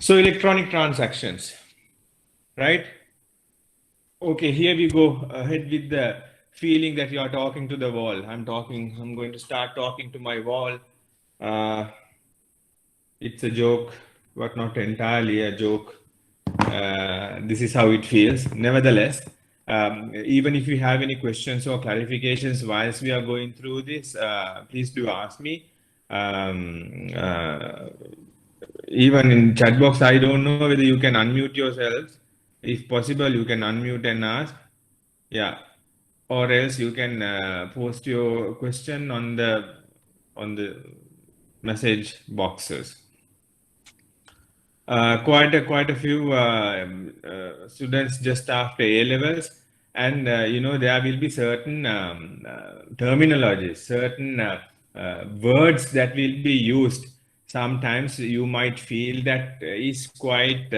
So electronic transactions, right? Okay, here we go ahead with the feeling that you are talking to the wall. I'm going to start talking to my wall. Uh, it's a joke, but not entirely a joke. This is how it feels. Nevertheless, even if you have any questions or clarifications whilst we are going through this, please do ask me. Even in chat box, I don't know whether you can unmute yourselves. If possible, you can unmute and ask. Yeah, or else you can post your question on the message boxes. Quite a few students just after A levels, and there will be certain terminologies, certain words that will be used. Sometimes you might feel that is quite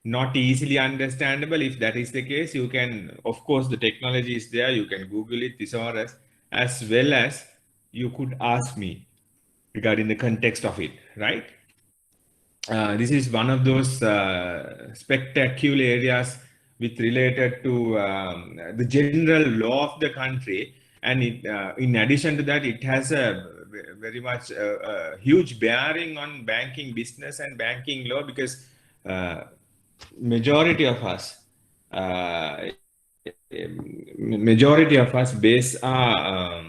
not easily understandable. If that is the case, you can, of course, the technology is there. You can Google it, thesaurus, as well as you could ask me regarding the context of it, right? This is one of those spectacular areas with related to the general law of the country, and in addition to that, it has a very much huge bearing on banking business and banking law, because majority of us uh, base our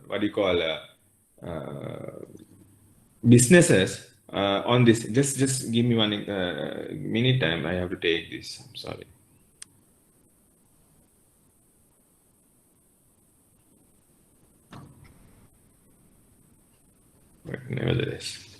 what do you call businesses on this. Just give me one minute time. I have to take this. I'm sorry. But nevertheless.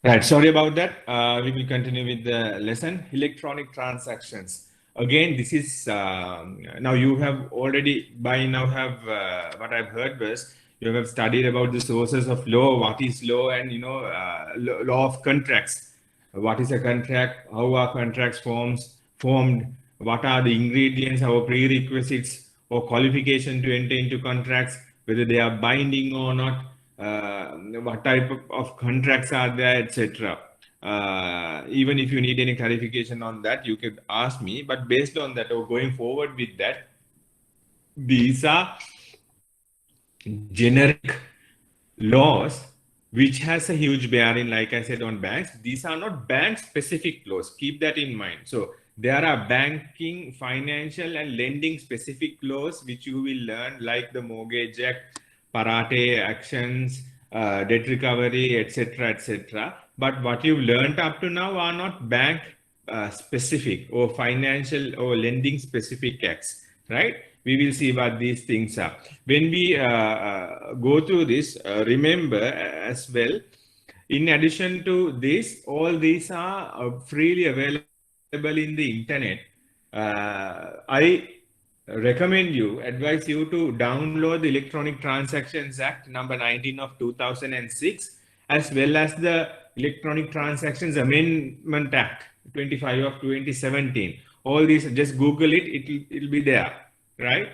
Right, sorry about that. We will continue with the lesson, electronic transactions. Again, this is, now you have already by now have, what I've heard was, you have studied about the sources of law, what is law, and law of contracts. What is a contract? How are contracts formed? What are the ingredients, our prerequisites or qualification to enter into contracts, whether they are binding or not, what type of contracts are there, etc. Even if you need any clarification on that, you could ask me. But based on that, or going forward with that, these are generic laws which has a huge bearing, like I said, on banks. These are not bank specific laws. Keep that in mind. So there are banking, financial, and lending specific laws which you will learn, like the Mortgage Act, Parate actions, debt recovery, etc., etc. But what you've learned up to now are not bank specific or financial or lending specific acts, right? We will see what these things are. When we go through this, remember as well, in addition to this, all these are freely available in the internet. I advise you to download the Electronic Transactions Act number 19 of 2006, as well as the Electronic Transactions Amendment Act 25 of 2017. All these, just Google it, it'll be there, right?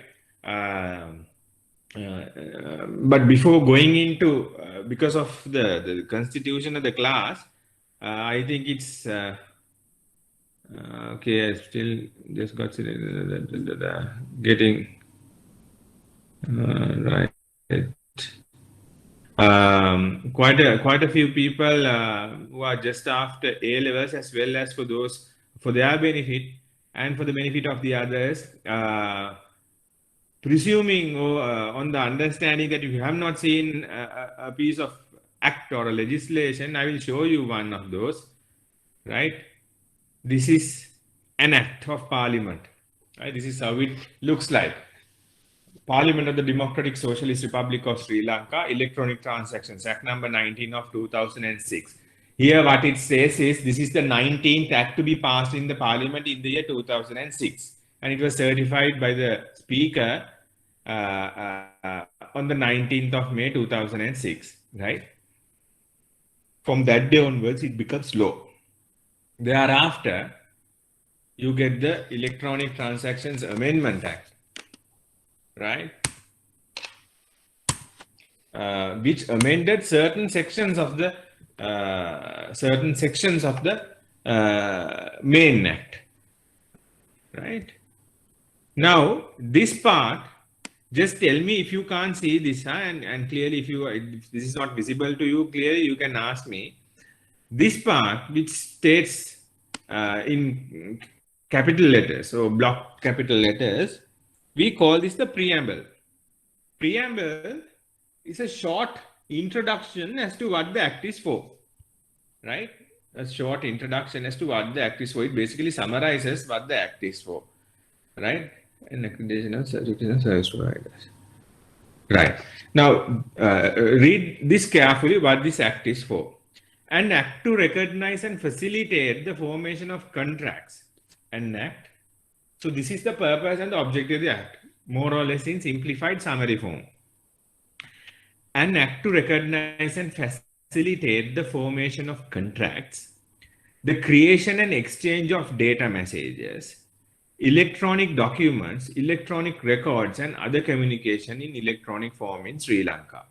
But before going into, because of the constitution of the class, I think it's okay. I still just got getting right. Quite a few people who are just after A levels, as well as for those, for their benefit and for the benefit of the others, presuming on the understanding that if you have not seen a piece of act or a legislation, I will show you one of those, right? This is an act of parliament, right? This is how it looks like. Parliament of the Democratic Socialist Republic of Sri Lanka, Electronic Transactions Act number 19 of 2006. Here what it says is this is the 19th act to be passed in the parliament in the year 2006, and it was certified by the speaker on the 19th of May 2006, right? From that day onwards, it becomes law. Thereafter, you get the Electronic Transactions Amendment Act, right? Which amended certain sections of the main act, right? Now, this part, just tell me if you can't see this, and clearly if this is not visible to you, clearly you can ask me. This part, which states in capital letters, or block capital letters, we call this the preamble. Preamble is a short introduction as to what the act is for, right? A short introduction as to what the act is for. It basically summarizes what the act is for, right? And accreditation of certification service providers. Right. Now, read this carefully, what this act is for. An act to recognize and facilitate the formation of contracts. An act. So this is the purpose and the objective of the act, more or less in simplified summary form. An act to recognize and facilitate the formation of contracts, the creation and exchange of data messages, electronic documents, electronic records, and other communication in electronic form in Sri Lanka,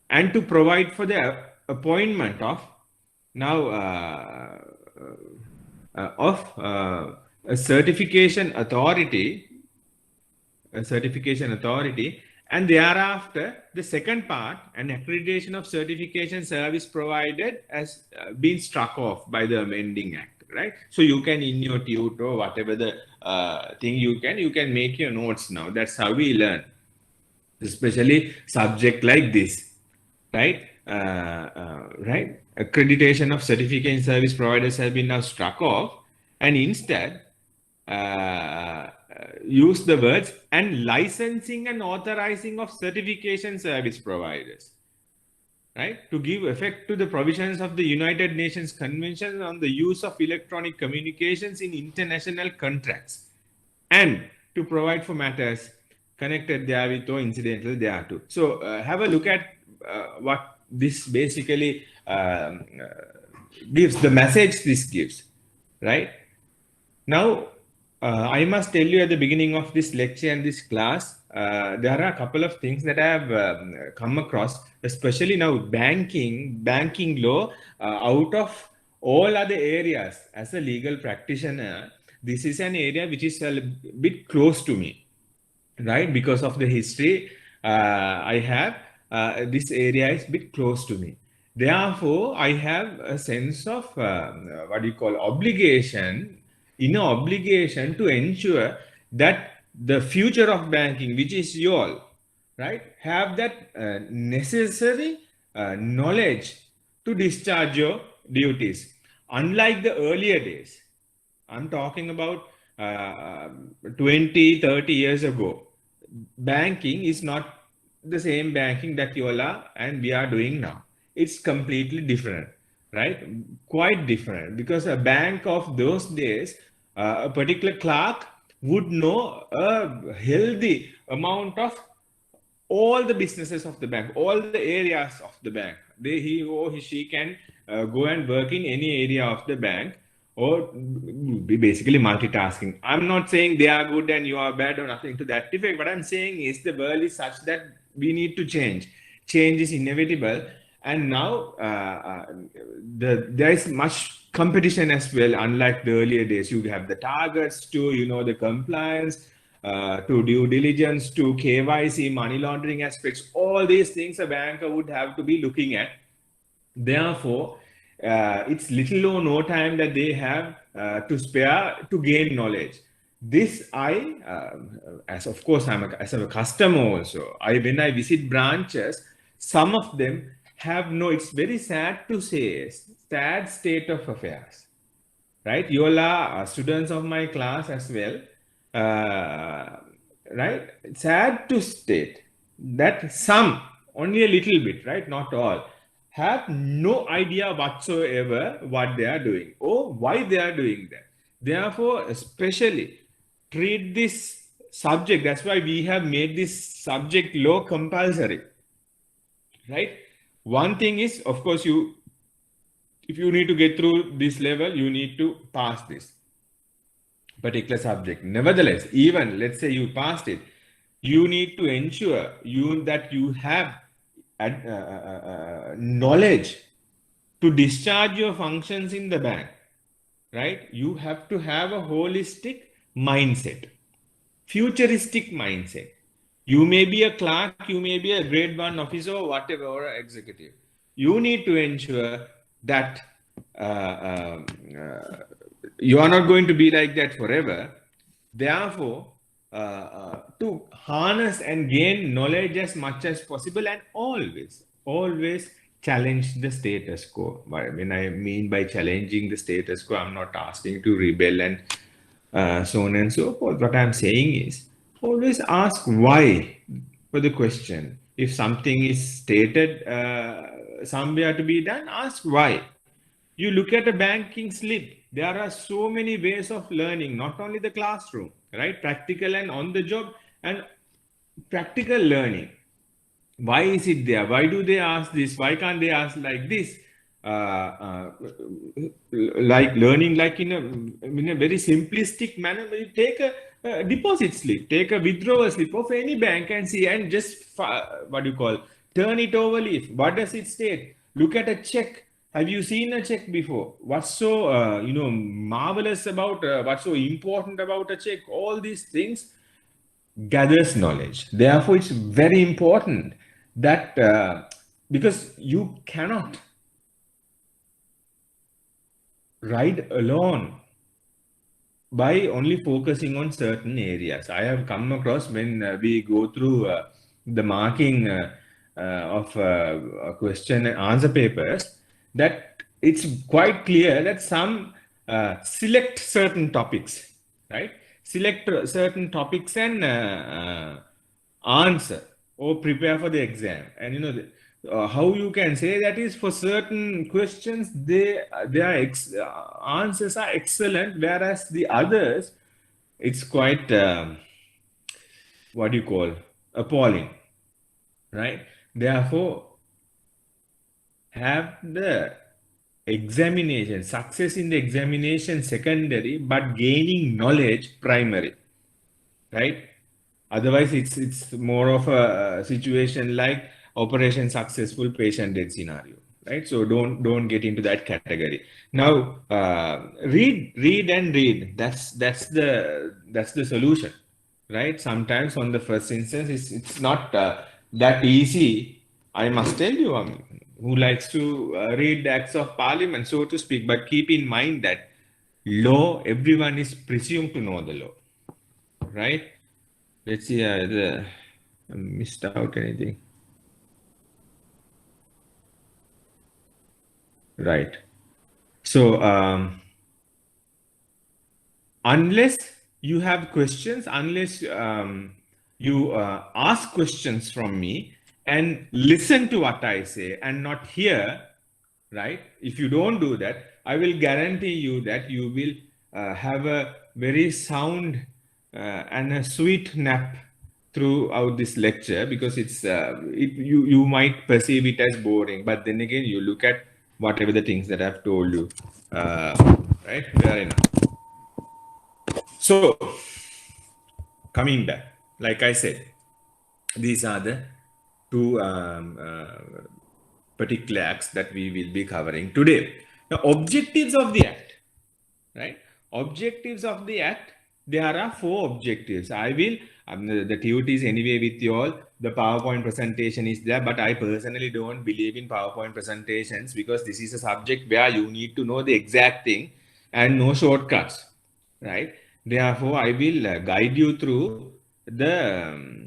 and to provide for the appointment of a certification authority, and thereafter the second part, an accreditation of certification service provided, has been struck off by the amending act, right? So you can, in your tutor, whatever the thing you can make your notes now. That's how we learn, especially subject like this, right? Right? Accreditation of certification service providers have been now struck off, and instead use the words and licensing and authorizing of certification service providers, right? To give effect to the provisions of the United Nations Convention on the use of electronic communications in international contracts, and to provide for matters connected therewith or incidental thereto. So have a look at what this basically gives, the message this gives, right? Now, I must tell you at the beginning of this lecture and this class, there are a couple of things that I have come across, especially now banking law, out of all other areas. As a legal practitioner, this is an area which is a bit close to me, right? Because of the history I have, this area is a bit close to me. Therefore, I have a sense of what do you call obligation, inner obligation to ensure that the future of banking, which is you all, right, have that necessary knowledge to discharge your duties. Unlike the earlier days, I'm talking about 20, 30 years ago, banking is not the same banking that you all are and we are doing now. It's completely different, right? Quite different, because a bank of those days, a particular clerk would know a healthy amount of all the businesses of the bank, all the areas of the bank. He or she can go and work in any area of the bank, or be basically multitasking. I'm not saying they are good and you are bad or nothing to that effect. What I'm saying is the world is such that we need to change. Change is inevitable. And now there is much competition as well. Unlike the earlier days, you have the targets to, the compliance, to due diligence, to KYC, money laundering aspects. All these things a banker would have to be looking at. Therefore, it's little or no time that they have to spare to gain knowledge. This as of course, as a customer also, when I visit branches, some of them have it's very sad to say, sad state of affairs, right? You all are students of my class as well. right? Sad to state that some, only a little bit, right? Not all, have no idea whatsoever what they are doing or why they are doing that. Therefore, especially treat this subject. That's why we have made this subject law compulsory, right? One thing is, of course, if you need to get through this level, you need to pass this particular subject. Nevertheless, even let's say you passed it, you need to ensure that you have knowledge to discharge your functions in the bank, right? You have to have a holistic mindset, futuristic mindset. You may be a clerk, you may be a grade 1 officer or whatever, or executive. You need to ensure that you are not going to be like that forever. Therefore, to harness and gain knowledge as much as possible, and always challenge the status quo. When I mean by challenging the status quo, I'm not asking to rebel and so on and so forth. What I'm saying is always ask why for the question. If something is stated somewhere to be done, ask why. You look at a banking slip, there are so many ways of learning, not only the classroom, right? Practical and on the job and practical learning. Why is it there? Why do they ask this? Why can't they ask like this? Like learning like in a very simplistic manner. You take a deposit slip, take a withdrawal slip of any bank and see, and just what do you call, turn it over leaf. What does it state? Look at a check. Have you seen a check before? What's so marvelous about, what's so important about a check? All these things gathers knowledge. Therefore, it's very important that because you cannot ride alone by only focusing on certain areas. I have come across when we go through the marking of question and answer papers, that it's quite clear that some select certain topics, right? Select certain topics and answer or prepare for the exam. And how you can say that is for certain questions, their answers are excellent, whereas the others, it's quite, what do you call, appalling, right? Therefore, have the examination, success in the examination secondary, but gaining knowledge primary, right? Otherwise, it's more of a situation like operation successful, patient dead scenario, right? So don't get into that category. Now, read and read. That's the solution, right? Sometimes on the first instance, it's not that easy. I must tell you, who likes to read the Acts of Parliament, so to speak. But keep in mind that law, everyone is presumed to know the law, right? Let's see, I missed out anything. Right. So, unless you have questions, unless you ask questions from me and listen to what I say and not hear, right? If you don't do that, I will guarantee you that you will have a very sound and a sweet nap throughout this lecture, because you might perceive it as boring, but then again you look at whatever the things that I've told you, right? Fair enough. So coming back, like I said, these are the two particular acts that we will be covering today. Now, objectives of the act, right? Objectives of the act, there are 4 objectives. I will, the TUT is anyway with you all. The PowerPoint presentation is there, but I personally don't believe in PowerPoint presentations, because this is a subject where you need to know the exact thing and no shortcuts, right? Therefore, I will guide you through the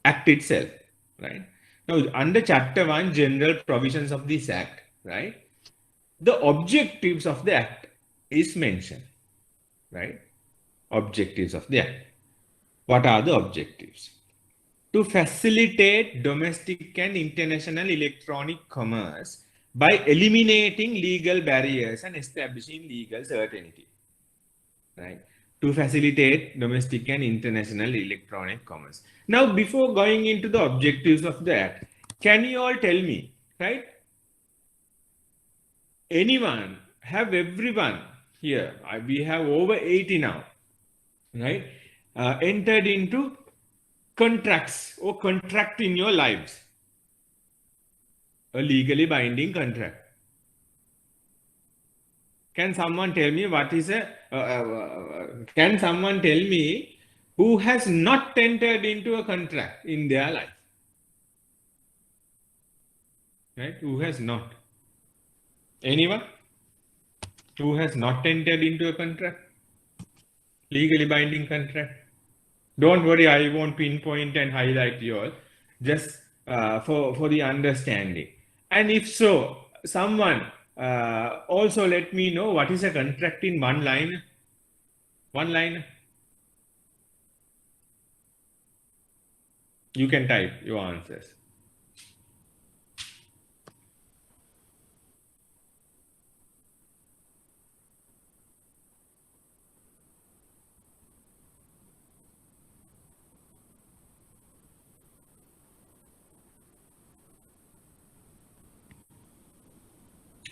act itself, right? Now, under Chapter 1, General Provisions of this Act, right? The objectives of the Act is mentioned, right? objectives of the act. What are the objectives? To facilitate domestic and international electronic commerce by eliminating legal barriers and establishing legal certainty. Right? To facilitate domestic and international electronic commerce. Now, before going into the objectives of the act, can you all tell me, right? Anyone, have everyone here, we have over 80 now, right? Entered into contracts or contract in your lives, a legally binding contract. Can someone tell me what is a, can someone tell me who has not entered into a contract in their life? Right? Who has not? Anyone? Who has not entered into a contract? Legally binding contract? Don't worry, I won't pinpoint and highlight you all, just for the understanding. And if so, someone also let me know what is a contract in one line. One line. You can type your answers.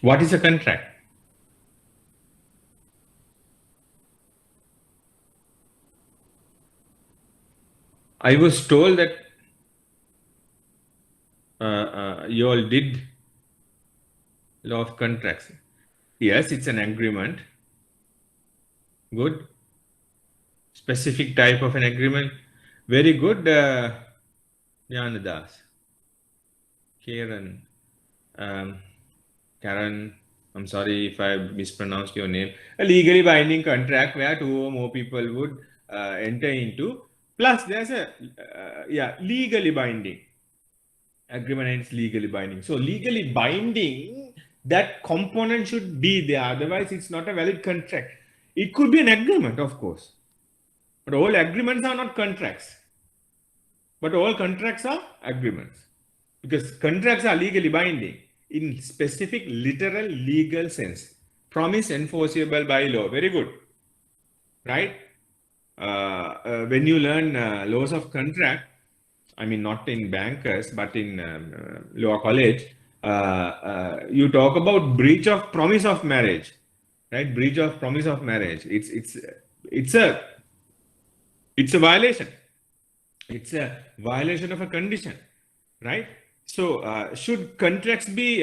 What is a contract? I was told that you all did law of contracts. Yes, it's an agreement. Good. Specific type of an agreement. Very good, Janadas. Karen. Karen, I'm sorry if I mispronounced your name. A legally binding contract where two or more people would enter into. Plus, there's a legally binding agreement, and it's legally binding. So legally binding, that component should be there. Otherwise, it's not a valid contract. It could be an agreement, of course, but all agreements are not contracts. But all contracts are agreements, because contracts are legally binding in specific literal legal sense. Promise enforceable by law. Very good. Right? When you learn laws of contract, I mean, not in bankers, but in law college, you talk about breach of promise of marriage, right? Breach of promise of marriage. It's a violation. It's a violation of a condition, right? So, should contracts be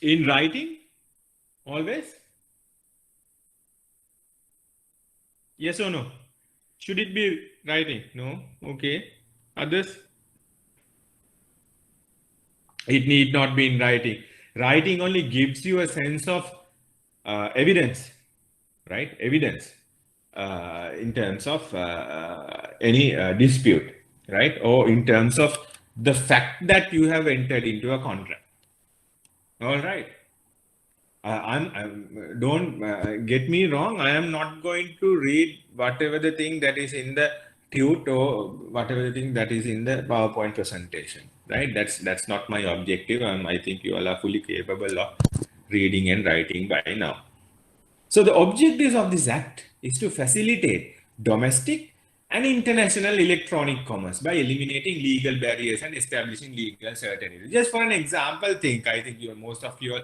in writing always? Yes or no? Should it be writing? No? Okay. Others? It need not be in writing. Writing only gives you a sense of evidence, right? Evidence in terms of any dispute, right? Or in terms of the fact that you have entered into a contract. All right. Don't get me wrong. I am not going to read whatever the thing that is in the tute or whatever the thing that is in the PowerPoint presentation, right? That's not my objective. I think you all are fully capable of reading and writing by now. So the objectives of this act is to facilitate domestic and international electronic commerce by eliminating legal barriers and establishing legal certainty. Just for an example, I think most of you,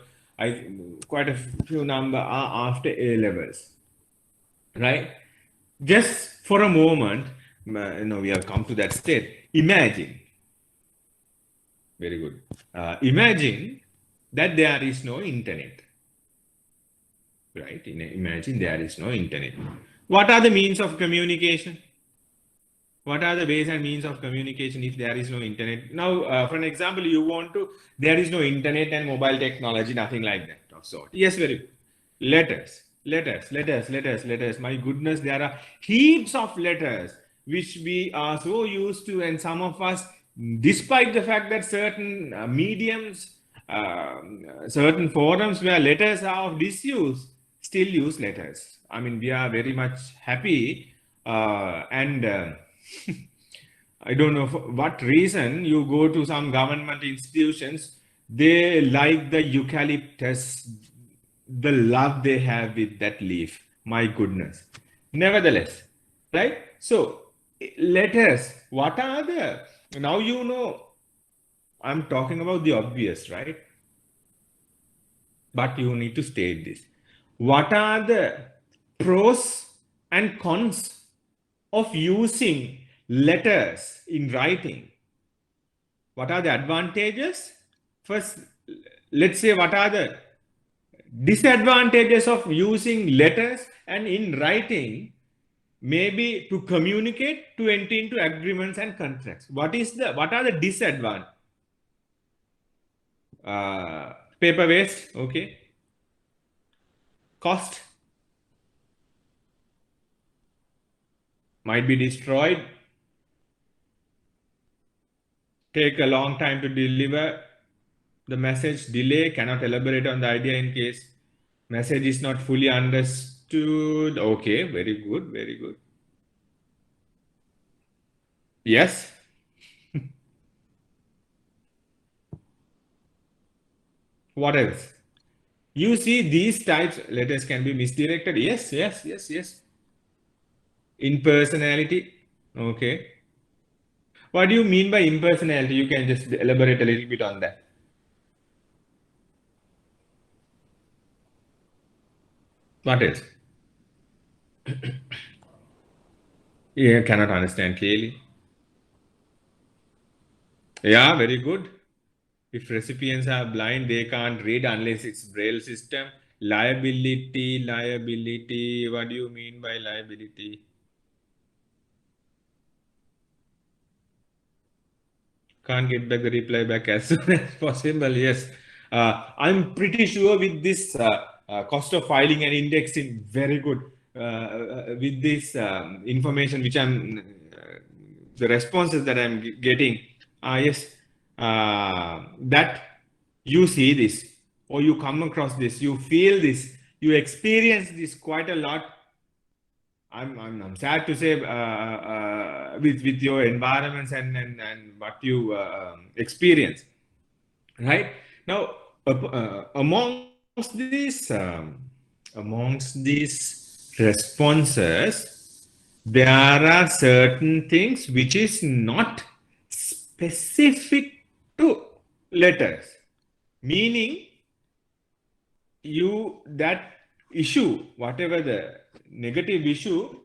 quite a few number are after A levels, right? Just for a moment, we have come to that state. Imagine, very good. Imagine that there is no internet, right? Imagine there is no internet. What are the means of communication? What are the ways and means of communication if there is no internet? Now, for an example, there is no internet and mobile technology, nothing like that of sort. Yes, very good. Letters. My goodness, there are heaps of letters which we are so used to, and some of us, despite the fact that certain mediums, certain forums where letters are of disuse, still use letters. I mean, we are very much happy and I don't know for what reason you go to some government institutions, they like the eucalyptus, the love they have with that leaf. My goodness. Nevertheless, right? So, letters, what are the, now you know, I'm talking about the obvious, right? But you need to state this. What are the pros and cons of using letters in writing? What are the advantages? First, let's say what are the disadvantages of using letters and in writing, maybe to communicate, to enter into agreements and contracts. What are the disadvantages? Paper waste, okay. Cost might be destroyed, take a long time to deliver the message, delay, cannot elaborate on the idea in case message is not fully understood. Okay, very good, very good. Yes. What else? You see these types, letters can be misdirected. Yes, yes, yes, yes. Impersonality. Okay. What do you mean by impersonality? You can just elaborate a little bit on that. What else? Yeah, cannot understand clearly. Yeah, very good. If recipients are blind, they can't read unless it's Braille system. Liability, liability. What do you mean by liability? Can't get back the reply back as soon as possible. Yes. I'm pretty sure with this cost of filing and indexing, very good. With this information which the responses that I'm getting, yes, that you see this or you come across this, you feel this, you experience this quite a lot. I'm sad to say with your environments and what you experience, right? Now, amongst these responses, there are certain things which is not specific to letters, meaning that issue, whatever the negative issue,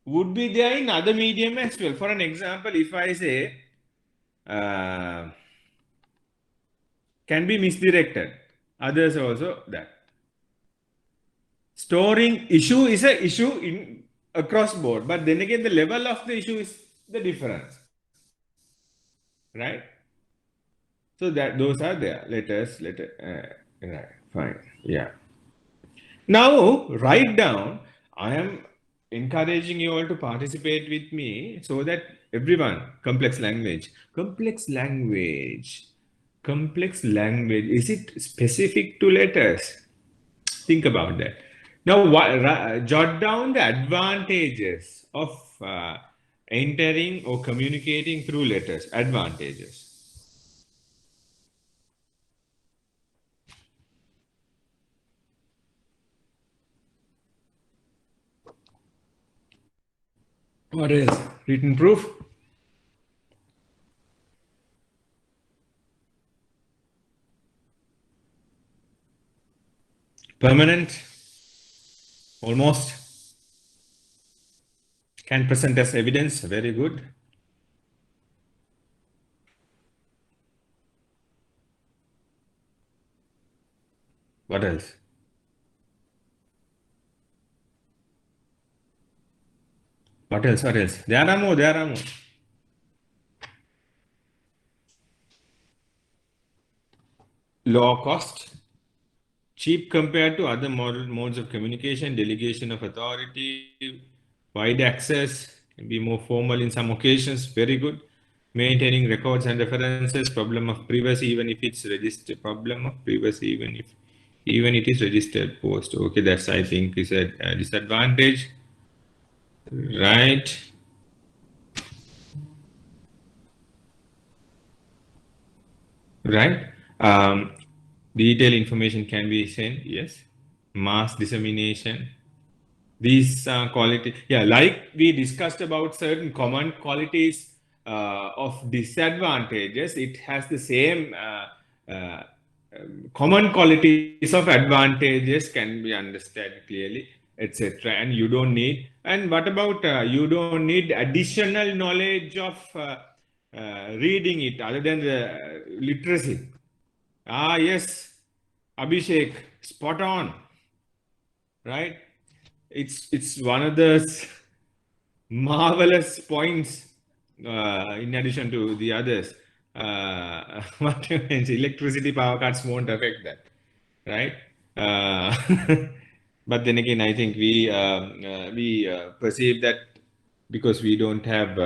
would be there in other medium as well. For an example, if I say can be misdirected, others also that. Storing issue is a issue in across board, but then again the level of the issue is the difference, right? So that those are there. Letters, right, fine, yeah. Now write down. I am encouraging you all to participate with me so that everyone, complex language, is it specific to letters? Think about that. Now, jot down the advantages of entering or communicating through letters. Advantages. What else? Written proof. Permanent. Almost. Can present as evidence. Very good. What else? What else? What else? There are more. There are more. Low cost. Cheap compared to other modes of communication. Delegation of authority. Wide access. Can be more formal in some occasions. Very good. Maintaining records and references. Problem of privacy even if it's registered. Problem of privacy even if even it is registered post. Okay, that's I think is a disadvantage, right? Right. Detailed information can be sent. Yes. Mass dissemination. These quality, yeah, like we discussed about certain common qualities of disadvantages, it has the same common qualities of advantages can be understood clearly, etc. And you don't need, and what about you don't need additional knowledge of reading it other than the literacy. Ah, yes, Abhishek, spot on, right? It's one of those marvelous points in addition to the others. What you mentioned, electricity power cuts won't affect that, right? But then again, I think we perceive that because we don't have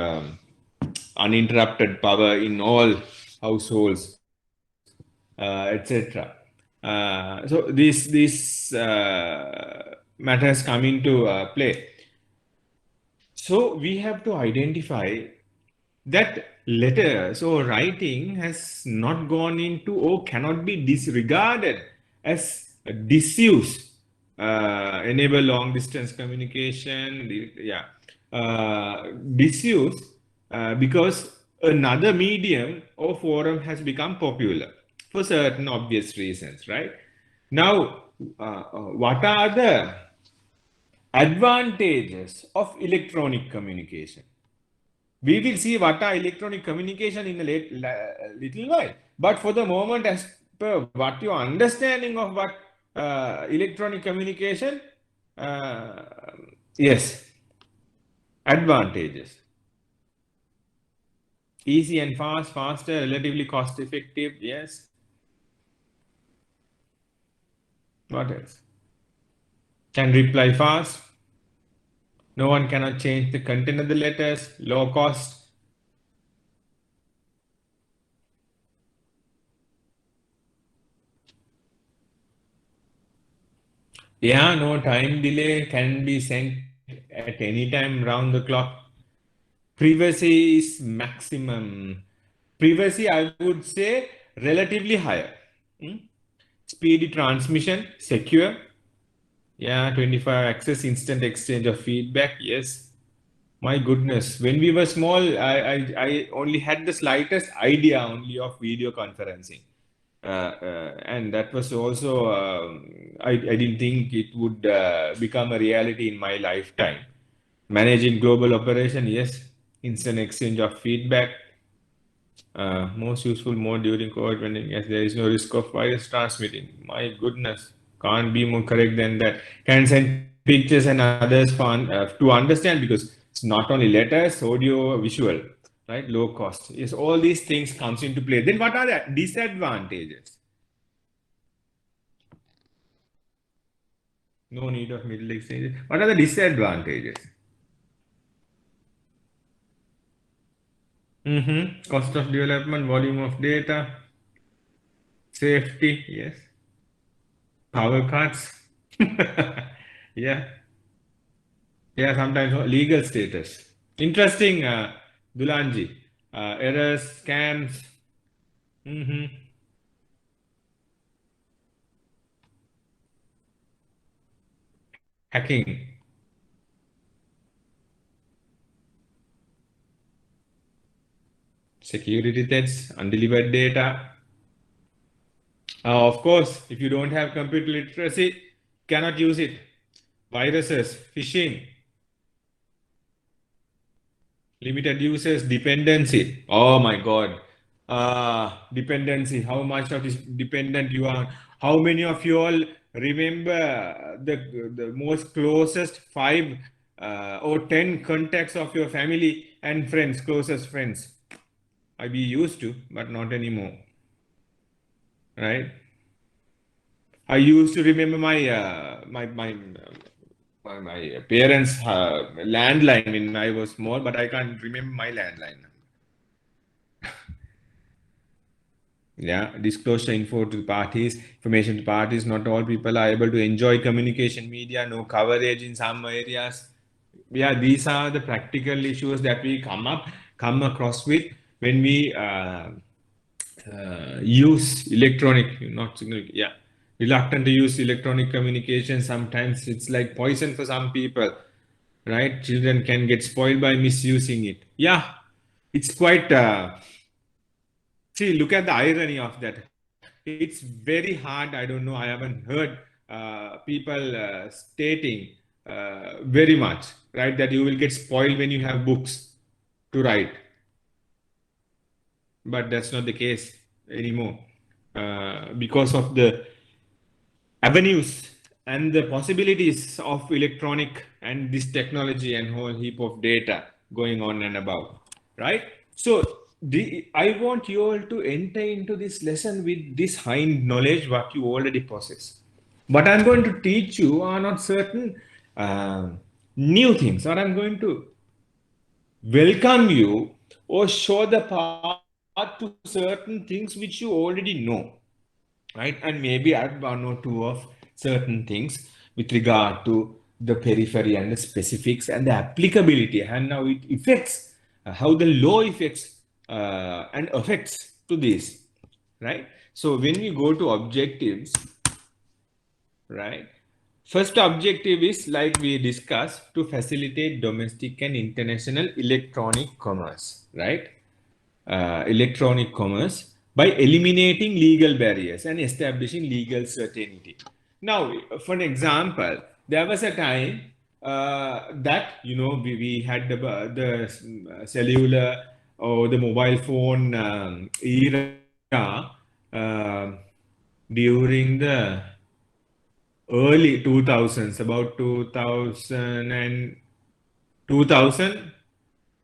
uninterrupted power in all households, etc. So these matters come into play. So we have to identify that letter, so writing has not gone into or cannot be disregarded as a disuse. Enable long distance communication, yeah, disuse because another medium or forum has become popular for certain obvious reasons, right? Now, what are the advantages of electronic communication? We will see what are electronic communication in a little while. But for the moment, as per what your understanding of what electronic communication, uh, yes, advantages. Easy and fast, faster, relatively cost effective, yes. What else? Can reply fast. No one cannot change the content of the letters, low cost. Yeah, no time delay, can be sent at any time round the clock. Privacy is maximum. Privacy, I would say, relatively higher. Hmm? Speedy transmission, secure. Yeah, 25 access, instant exchange of feedback. Yes. My goodness, when we were small, I only had the slightest idea only of video conferencing. And that was also, I didn't think it would become a reality in my lifetime. Managing global operation, yes. Instant exchange of feedback. Most useful mode during COVID when yes, there is no risk of virus transmitting. My goodness, can't be more correct than that. Can send pictures and others fun to understand because it's not only letters, audio, visual, right? Low cost. Yes, all these things comes into play. Then what are the disadvantages? No need of middle exchange. What are the disadvantages? Cost of development, volume of data, safety, yes. Power cuts. Yeah. Yeah, sometimes legal status. Interesting, Dulanji. Errors, scams, hmm hacking, security threats, undelivered data. Of course, if you don't have computer literacy, cannot use it. Viruses, phishing, limited users, dependency. Oh my God. Dependency. How much of this dependent you are? How many of you all remember the most closest 5 or 10 contacts of your family and friends, closest friends? I be used to, but not anymore. Right? I used to remember my parents' landline when I was small, but I can't remember my landline. Yeah, disclosure info to parties, information to parties. Not all people are able to enjoy communication media, no coverage in some areas. Yeah, these are the practical issues that we come across with when we use electronic, not signal, yeah, reluctant to use electronic communication. Sometimes it's like poison for some people, right? Children can get spoiled by misusing it. Yeah, it's quite see, look at the irony of that. It's very hard. I don't know. I haven't heard people stating very much, right? That you will get spoiled when you have books to write. But that's not the case anymore because of the avenues and the possibilities of electronic and this technology and whole heap of data going on and above, right? So I want you all to enter into this lesson with this high knowledge what you already possess. What I'm going to teach you are not certain new things, or I'm going to welcome you or show the path to certain things which you already know, right? And maybe add one or two of certain things with regard to the periphery and the specifics and the applicability and how it affects, how the law affects and affects to this, right? So when we go to objectives, right? First objective is like we discussed to facilitate domestic and international electronic commerce, right? Electronic commerce by eliminating legal barriers and establishing legal certainty. Now, for an example, there was a time that we had the cellular or the mobile phone era uh, during the early 2000s, about 2000 and 2000.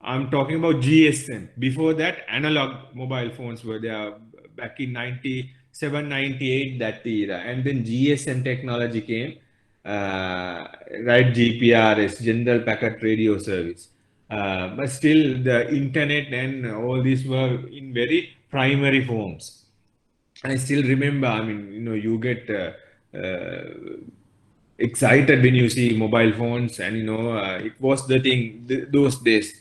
I'm talking about GSM. Before that, analog mobile phones were there back in 97, 98, that era. And then GSM technology came, right? GPRS, General Packet Radio Service. But still, the internet and all these were in very primary forms. I still remember, I mean, you get excited when you see mobile phones, and it was the thing those days.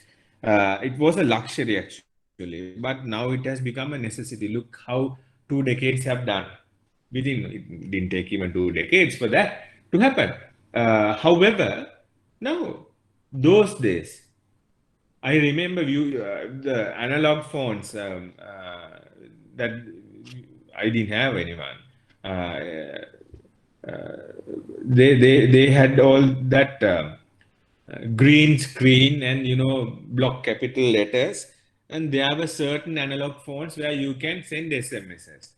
It was a luxury actually, but now it has become a necessity. Look how 2 decades have done. Within it didn't take even 2 decades for that to happen. However, now those days, I remember the analog phones that I didn't have anyone. They had all that green screen and block capital letters, and there were certain analog phones where you can send SMSs.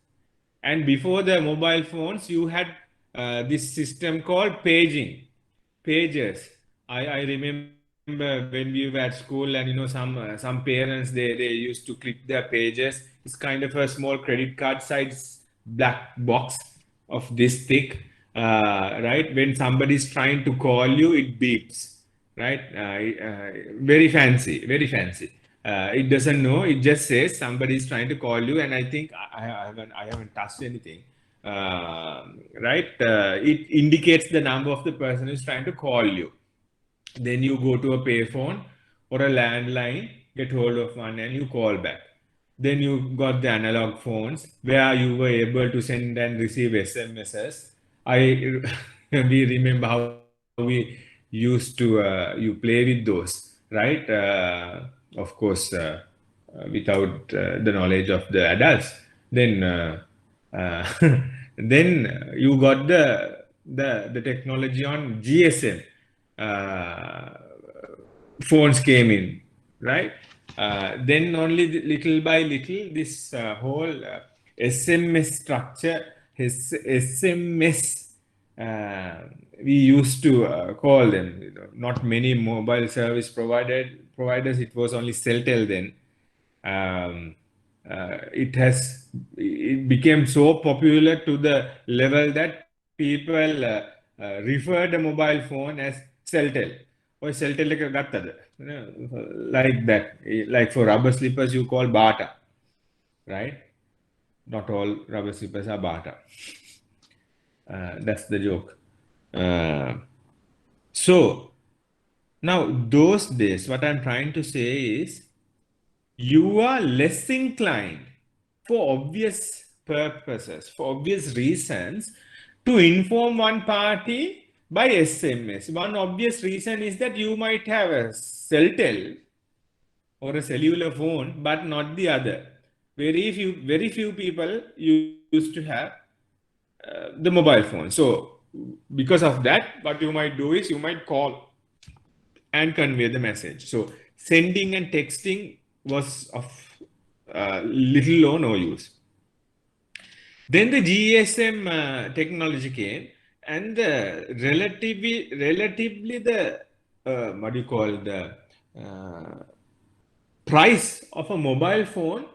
And before the mobile phones, you had this system called pages. I remember when we were at school, and some parents they used to click their pages. It's kind of a small credit card size black box of this thick, right? When somebody's trying to call you, it beeps, right? Very fancy, very fancy. It doesn't know. It just says somebody is trying to call you, and I think I haven't touched anything. Right? It indicates the number of the person who's trying to call you. Then you go to a payphone or a landline, get hold of one, and you call back. Then you got the analog phones where you were able to send and receive SMSs. I we remember how we used to you play with those, right? Of course, without the knowledge of the adults. Then uh, then you got the technology on GSM. Uh, Phones came in, right? Then only little by little, this whole SMS structure, his SMS, we used to call them. Not many mobile service providers. It was only Celtel then. Um, it became so popular to the level that people refer the mobile phone as Celtel. Or Celtel එක ගත්තද? Like that. Like for rubber slippers, you call Bata, right? not all rubber slippers are Bata. That's the joke. So now those days, what I'm trying to say is you are less inclined for obvious purposes, for obvious reasons, to inform one party by SMS. One obvious reason is that you might have a Celtel or a cellular phone, but not the other. Very few people used to have the mobile phone. So because of that, what you might do is you might call and convey the message. So sending and texting was of little or no use. Then the GSM technology came, and relatively the what do you call the price of a mobile phone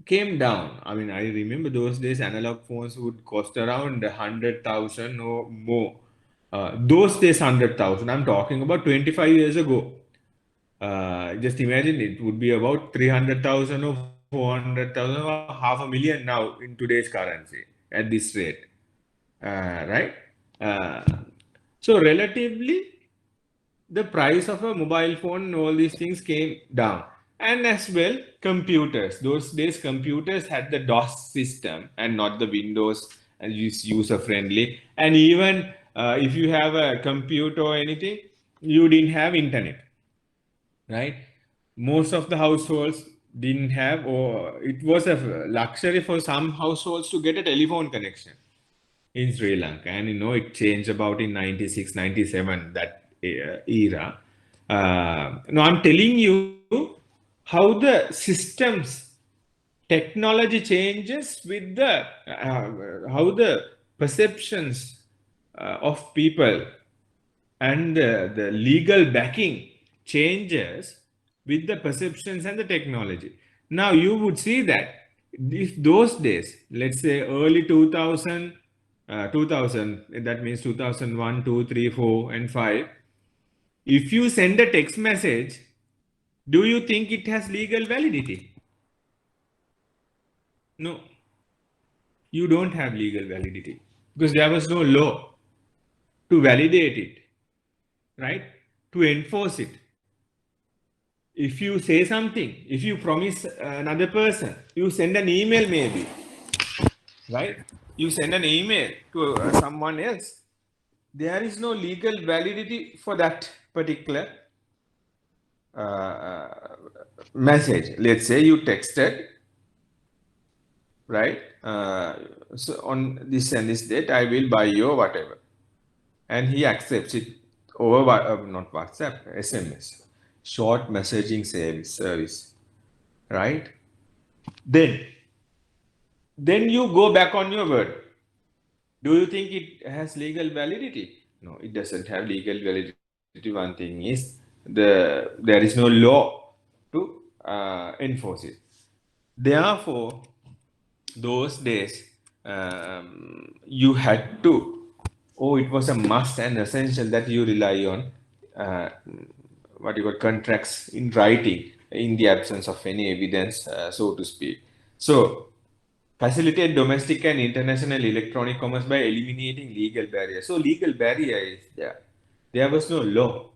came down. I mean, I remember those days analog phones would cost around 100,000 or more. Those days 100,000. I'm talking about 25 years ago. Just imagine it would be about 300,000 or 400,000 or 500,000 now in today's currency at this rate, right? Uh, so relatively, the price of a mobile phone and all these things came down. And as well, computers. Those days, computers had the DOS system and not the Windows, and user friendly. And even if you have a computer or anything, you didn't have internet, right? Most of the households didn't have, or it was a luxury for some households to get a telephone connection in Sri Lanka. And it changed about in 96, 97, that era. No, I'm telling you how the systems, technology changes with the, how the perceptions of people and the legal backing changes with the perceptions and the technology. Now you would see that if those days, let's say early 2000, 2000, that means 2001, 2, 3, 4, and 5, if you send a text message, do you think it has legal validity? No, you don't have legal validity because there was no law to validate it, right? To enforce it. If you say something, if you promise another person, you send an email maybe, right? You send an email to someone else. There is no legal validity for that particular message. Let's say you texted, right? So on this and this date, I will buy you whatever. And he accepts it over, not WhatsApp, SMS, short messaging service, right? Then you go back on your word. Do you think it has legal validity? No, it doesn't have legal validity. One thing is there is no law to enforce it. Therefore, those days you had to, it was a must and essential that you rely on what you call contracts in writing in the absence of any evidence, so to speak. So facilitate domestic and international electronic commerce by eliminating legal barriers. So legal barrier is there. There was no law.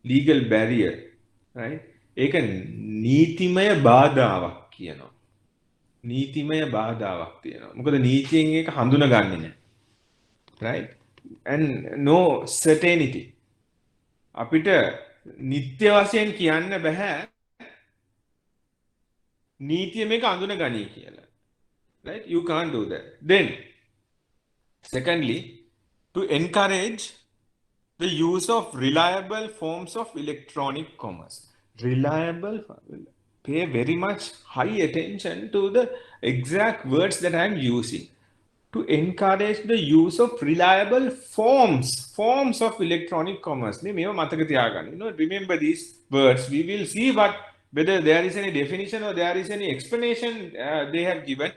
Legal barrier, right? ඒක නීතිමය බාධාවක් කියනවා. නීතිමය බාධාවක් තියෙනවා. මොකද නීතියෙන් ඒක හඳුනගන්නේ නැහැ. Right? And no certainty. අපිට නිත්‍ය වශයෙන් කියන්න බෑ නීතිය මේක හඳුනගනී කියලා. Right? You can't do that. Then, secondly, to encourage the use of reliable forms of electronic commerce. Reliable, pay very much high attention to the exact words that I'm using. To encourage the use of reliable forms of electronic commerce. Remember these words. We will see whether there is any definition or there is any explanation they have given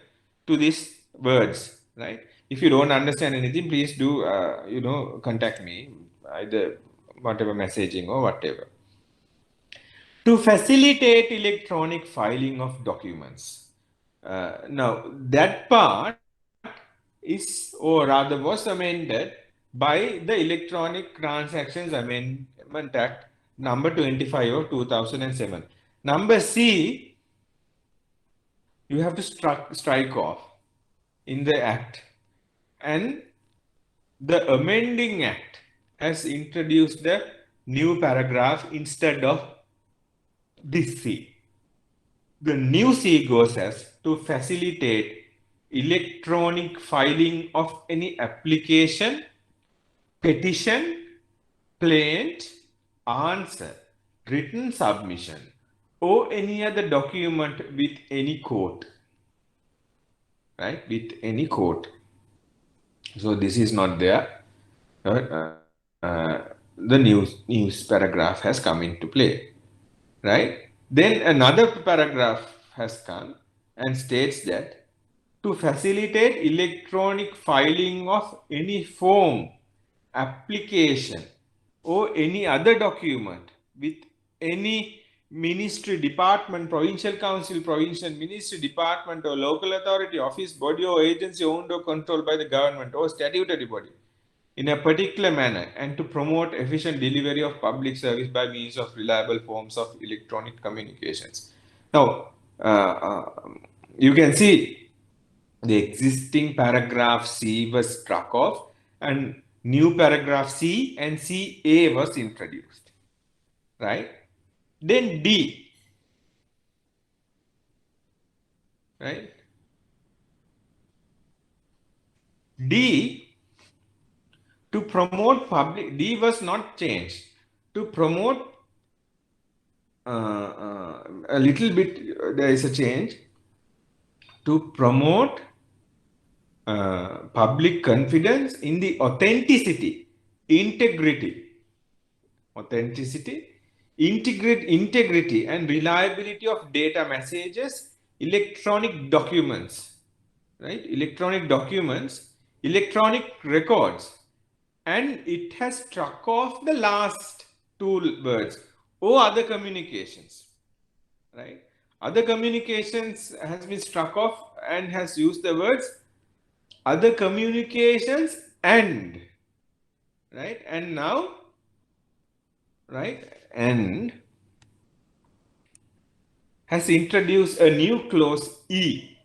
to these words, right? If you don't understand anything, please do, contact me, either whatever messaging or whatever. To facilitate electronic filing of documents. Now that part is, or rather was amended by the Electronic Transactions Amendment Act number 25 of 2007. Number C, you have to strike off in the act, and the amending act has introduced a new paragraph instead of this C. The new C goes as to facilitate electronic filing of any application, petition, plaint, answer, written submission, or any other document with any court. Right? With any court. So this is not there. The news paragraph has come into play. Right? Then another paragraph has come and states that to facilitate electronic filing of any form, application, or any other document with any ministry, department, provincial council, provincial ministry, department, or local authority, office, body, or agency owned or controlled by the government or statutory body in a particular manner, and to promote efficient delivery of public service by means of reliable forms of electronic communications. Now, you can see the existing paragraph C was struck off and new paragraph C and CA was introduced, right? Then D, right? D, to promote public, D was not changed. To promote a little bit, there is a change. To promote public confidence in the authenticity, integrity, and reliability of data messages, electronic documents, right? Electronic documents, electronic records, and it has struck off the last two words, or other communications, right? Other communications has been struck off and has used the words other communications and, right? And now, right? And has introduced a new clause E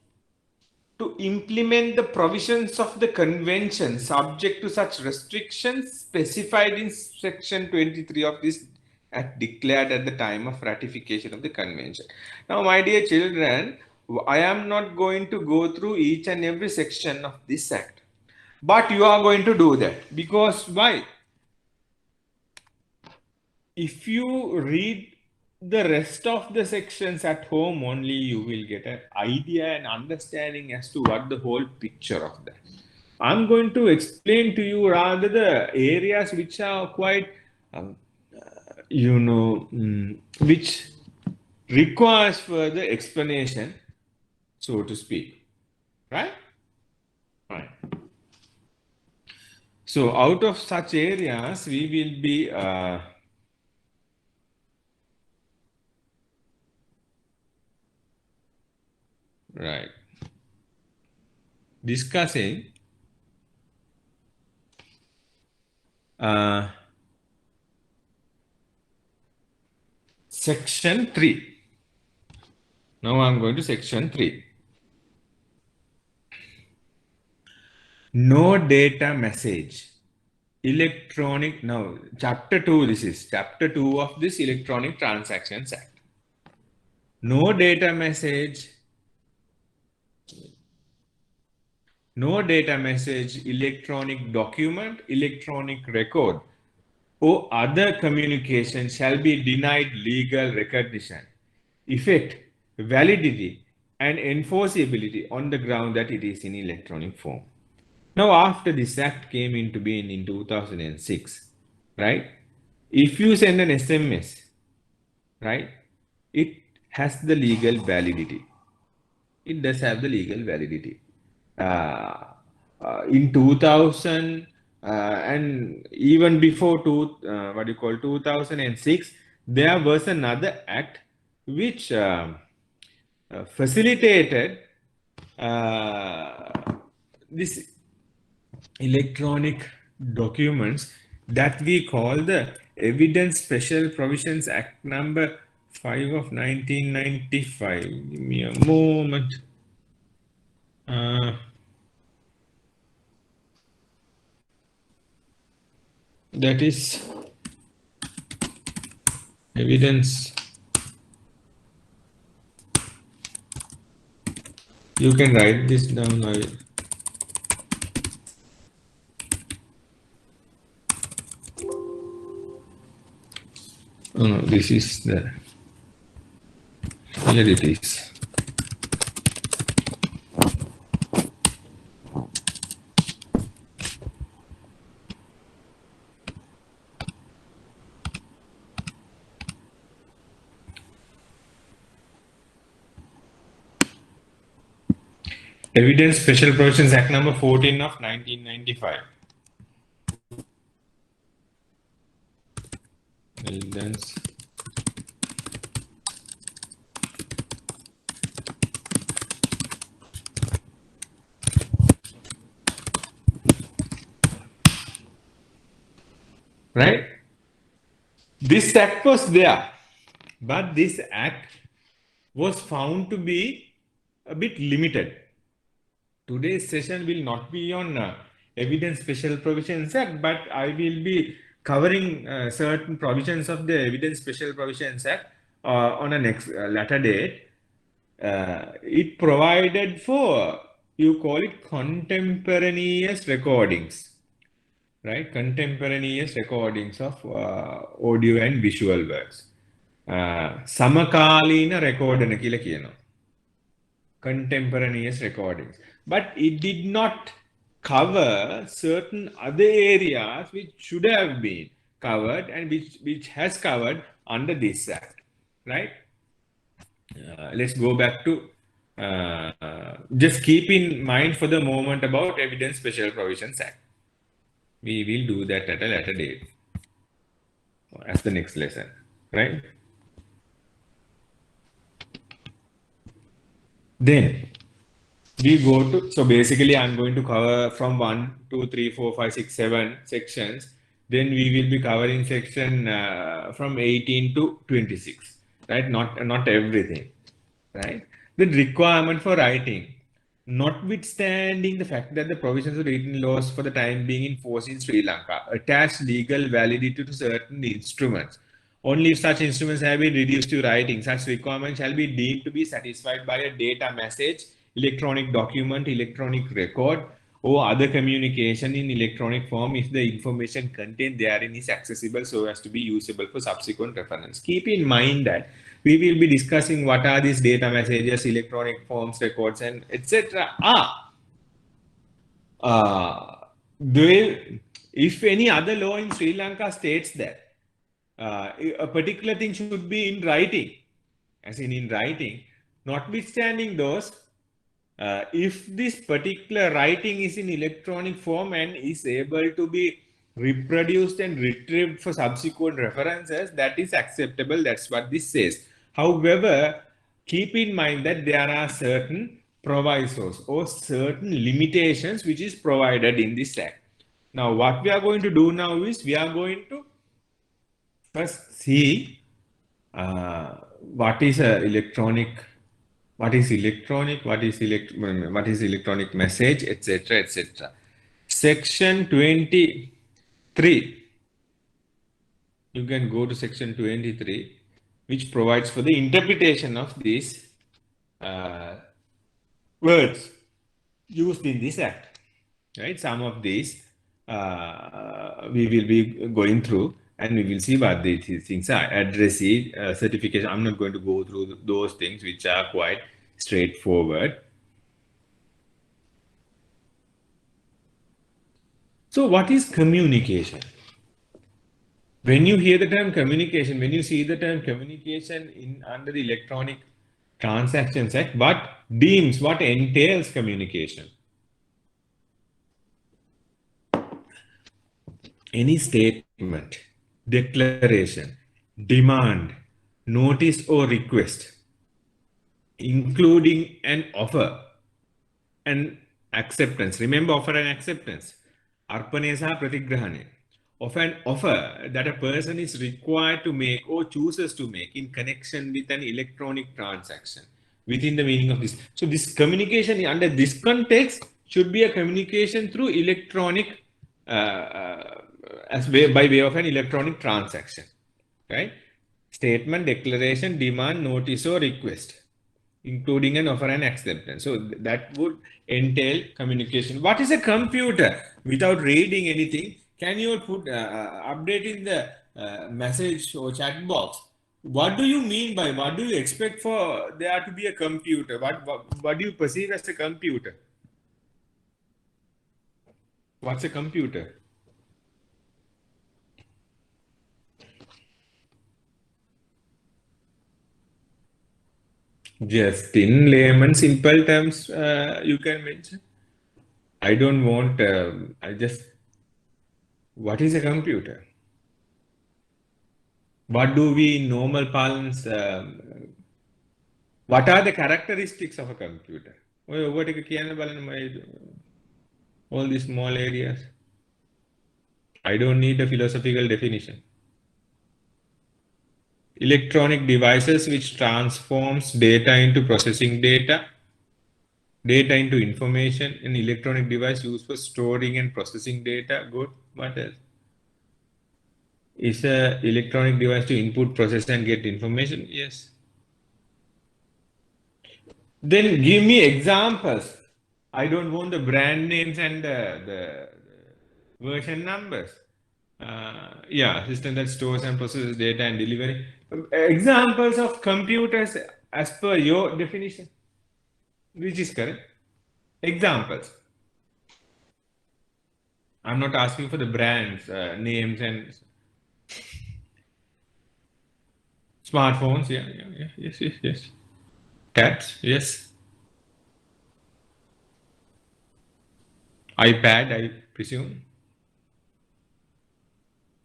to implement the provisions of the convention subject to such restrictions specified in section 23 of this act declared at the time of ratification of the convention. Now, my dear children, I am not going to go through each and every section of this act, but you are going to do that. Because why? If you read the rest of the sections at home only, you will get an idea and understanding as to what the whole picture of that. I'm going to explain to you rather the areas which are quite, which requires further explanation, so to speak. Right? Right. So out of such areas, we will be right discussing section 3. Now I'm going to section 3. No data message. Electronic, now chapter 2, this is chapter 2 of this Electronic Transactions Act. No data message, electronic document, electronic record, or other communication shall be denied legal recognition, effect, validity, and enforceability on the ground that it is in electronic form. Now, after this act came into being in 2006, right? If you send an SMS, right, it has the legal validity. It does have the legal validity. In 2000 and even before 2006, there was another act which facilitated this electronic documents that we call the Evidence Special Provisions Act number 5 of 1995. Give me a moment. That is evidence. You can write this down. Oh no, this is the, here it is. Evidence Special Provisions Act number 14 of 1995. Evidence. Right? This act was there, but this act was found to be a bit limited. Today's session will not be on Evidence Special Provisions Act, but I will be covering certain provisions of the Evidence Special Provisions Act on a next later date. It provided for, you call it contemporaneous recordings, right? Contemporaneous recordings of audio and visual works. Samakalina recordana kila kiyana. Contemporaneous recordings. But it did not cover certain other areas which should have been covered and which has covered under this act, right? Let's go back to just keep in mind for the moment about Evidence Special Provisions Act. We will do that at a later date as the next lesson, right? Then we go to, so basically I'm going to cover from 1, 2, 3, 4, 5, 6, 7 sections. Then we will be covering section from 18 to 26, right? Not everything, right? The requirement for writing, notwithstanding the fact that the provisions of written laws for the time being in force in Sri Lanka attach legal validity to certain instruments. Only if such instruments have been reduced to writing, such requirements shall be deemed to be satisfied by a data message, electronic document, electronic record, or other communication in electronic form if the information contained therein is accessible so as to be usable for subsequent reference. Keep in mind that we will be discussing what are these data messages, electronic forms, records, and etc. If any other law in Sri Lanka states that a particular thing should be in writing, as in writing, notwithstanding those, if this particular writing is in electronic form and is able to be reproduced and retrieved for subsequent references, that is acceptable. That's what this says. However, keep in mind that there are certain provisos or certain limitations which is provided in this act. Now, what we are going to do now is we are going to first see what is electronic, what is electronic message, etc., etc. Section 23. You can go to section 23, which provides for the interpretation of these words used in this act. Right? Some of these we will be going through, and we will see what these things are. Addressee, certification. I'm not going to go through those things which are quite straightforward. So what is communication? When you hear the term communication, when you see the term communication under the Electronic Transactions Act, what entails communication? Any statement, declaration, demand, notice or request, including an offer, and acceptance. Remember offer and acceptance. Arpane saha pratigrahane. Of an offer that a person is required to make or chooses to make in connection with an electronic transaction within the meaning of this. So this communication under this context should be a communication through electronic by way of an electronic transaction, right? Statement, declaration, demand, notice or request, including an offer and acceptance. So that would entail communication. What is a computer? Without reading anything, can you put update in the message or chat box? What do you mean by, what do you expect for there to be a computer? What do you perceive as a computer? What's a computer? Just in layman simple terms, you can mention. I don't want, what is a computer? What do we in normal parlance, what are the characteristics of a computer? What all these small areas? I don't need a philosophical definition. Electronic devices which transforms data into processing data into information, an electronic device used for storing and processing data. Good. What else? Is a electronic device to input, process and get information? Yes. Then give me examples. I don't want the brand names and the version numbers. Yeah, system that stores and processes data and delivery. Examples of computers as per your definition, which is correct. Examples. I'm not asking for the brands, names and smartphones. Yeah. Yes. Tabs, yes. iPad, I presume.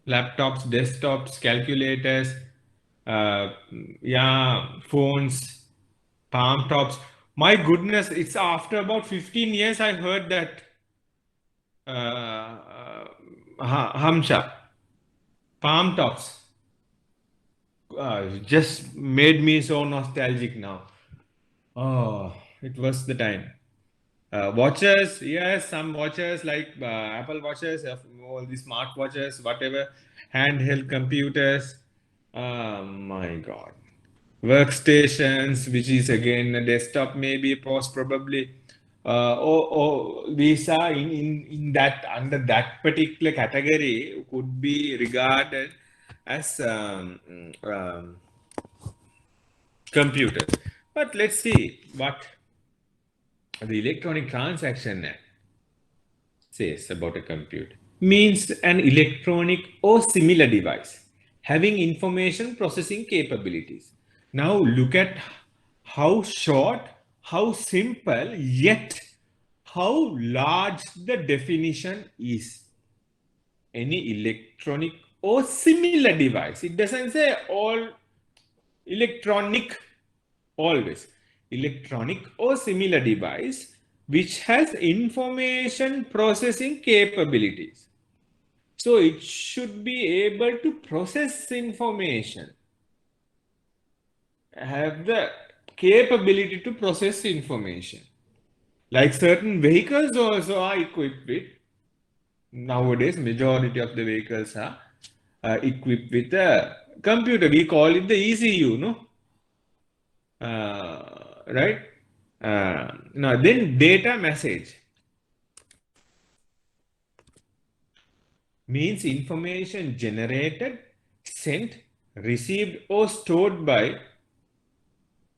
Laptops, desktops, calculators, phones, palm tops. My goodness, it's after about 15 years I heard that Hamsha, palm tops. Just made me so nostalgic now. Oh, it was the time. Watches, yes, some watches like Apple watches, all the smart watches, whatever, handheld computers. My God. Workstations, which is again a desktop, maybe post probably. Or these are in that under that particular category could be regarded as computers. But let's see what the Electronic Transaction Act says about a computer. Means an electronic or similar device having information processing capabilities. Now look at how short, how simple, yet how large the definition is. Any electronic or similar device. It doesn't say all electronic, always. Electronic or similar device which has information processing capabilities. So it should be able to process information, have the capability to process information. Like certain vehicles also are equipped with, nowadays majority of the vehicles are equipped with a computer. We call it the ECU, no? Right? Now then data message means information generated, sent, received or stored by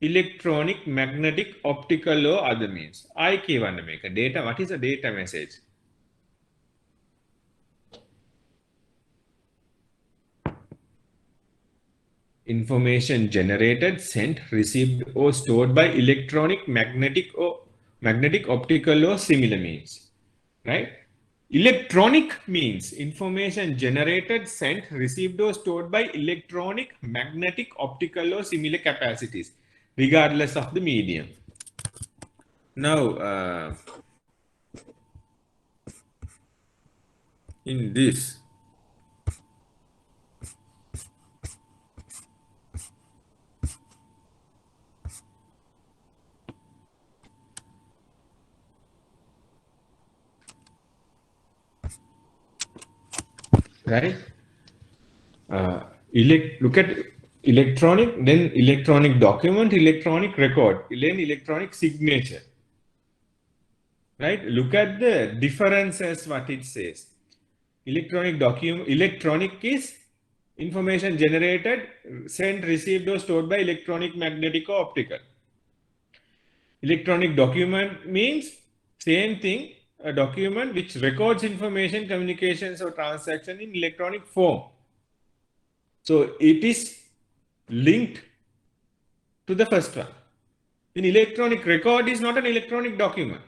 electronic, magnetic, optical or other means. I want to make a data. What is a data message? Information generated, sent, received or stored by electronic, magnetic, optical or similar means. Right? Electronic means information generated, sent, received or stored by electronic, magnetic, optical or similar capacities, regardless of the medium. Now, in this, right? Look at electronic, then electronic document, electronic record, then electronic signature. Right? Look at the differences, what it says. Electronic document, electronic is information generated, sent, received, or stored by electronic, magnetic, or optical. Electronic document means same thing, a document which records information, communications, or transaction in electronic form. So it is linked to the first one. An electronic record is not an electronic document.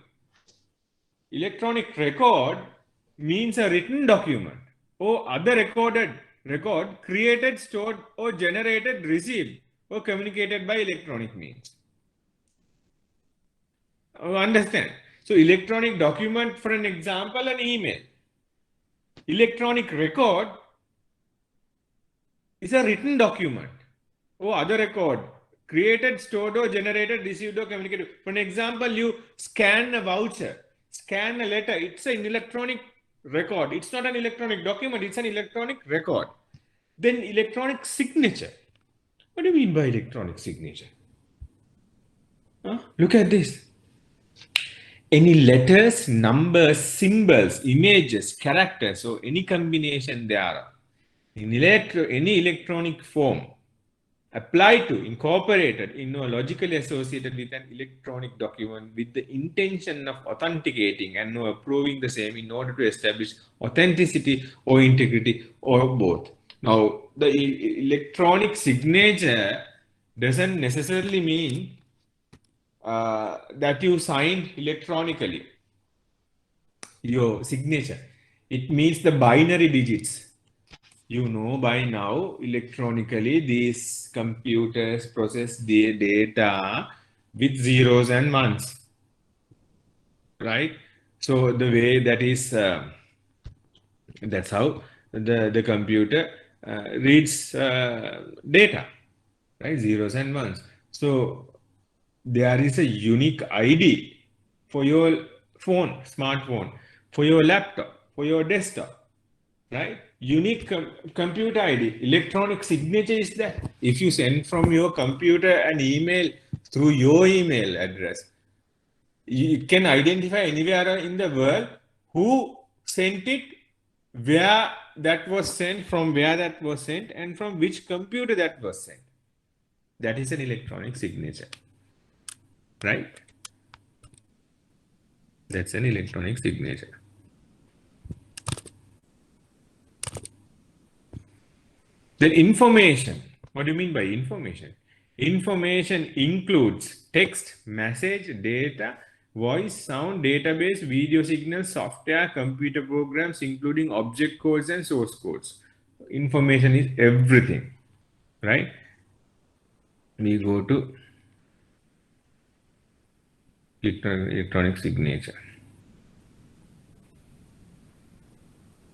Electronic record means a written document or other recorded record created, stored, or generated, received, or communicated by electronic means. Understand? So electronic document, for an example, an email. Electronic record is a written document or other record created, stored, or generated, received, or communicated. For an example, you scan a voucher, scan a letter. It's an electronic record. It's not an electronic document. It's an electronic record. Then electronic signature. What do you mean by electronic signature? Look at this. Any letters, numbers, symbols, images, characters, or any combination thereof in any electronic form applied to, incorporated in or logically associated with an electronic document with the intention of authenticating and or approving the same in order to establish authenticity or integrity or both. Now, the electronic signature doesn't necessarily mean that you signed electronically your signature. It means the binary digits. You know by now, electronically, these computers process the data with zeros and ones, right? So the way that is, that's how the computer reads data, right? Zeros and ones. So there is a unique ID for your phone, smartphone, for your laptop, for your desktop, right? Unique computer ID, electronic signature is that. If you send from your computer an email through your email address, it can identify anywhere in the world who sent it, where that was sent, from where that was sent, and from which computer that was sent. That is an electronic signature, right? That's an electronic signature. Then information. What do you mean by information? Information includes text, message, data, voice, sound, database, video signals, software, computer programs, including object codes and source codes. Information is everything, right? We go to electronic signature.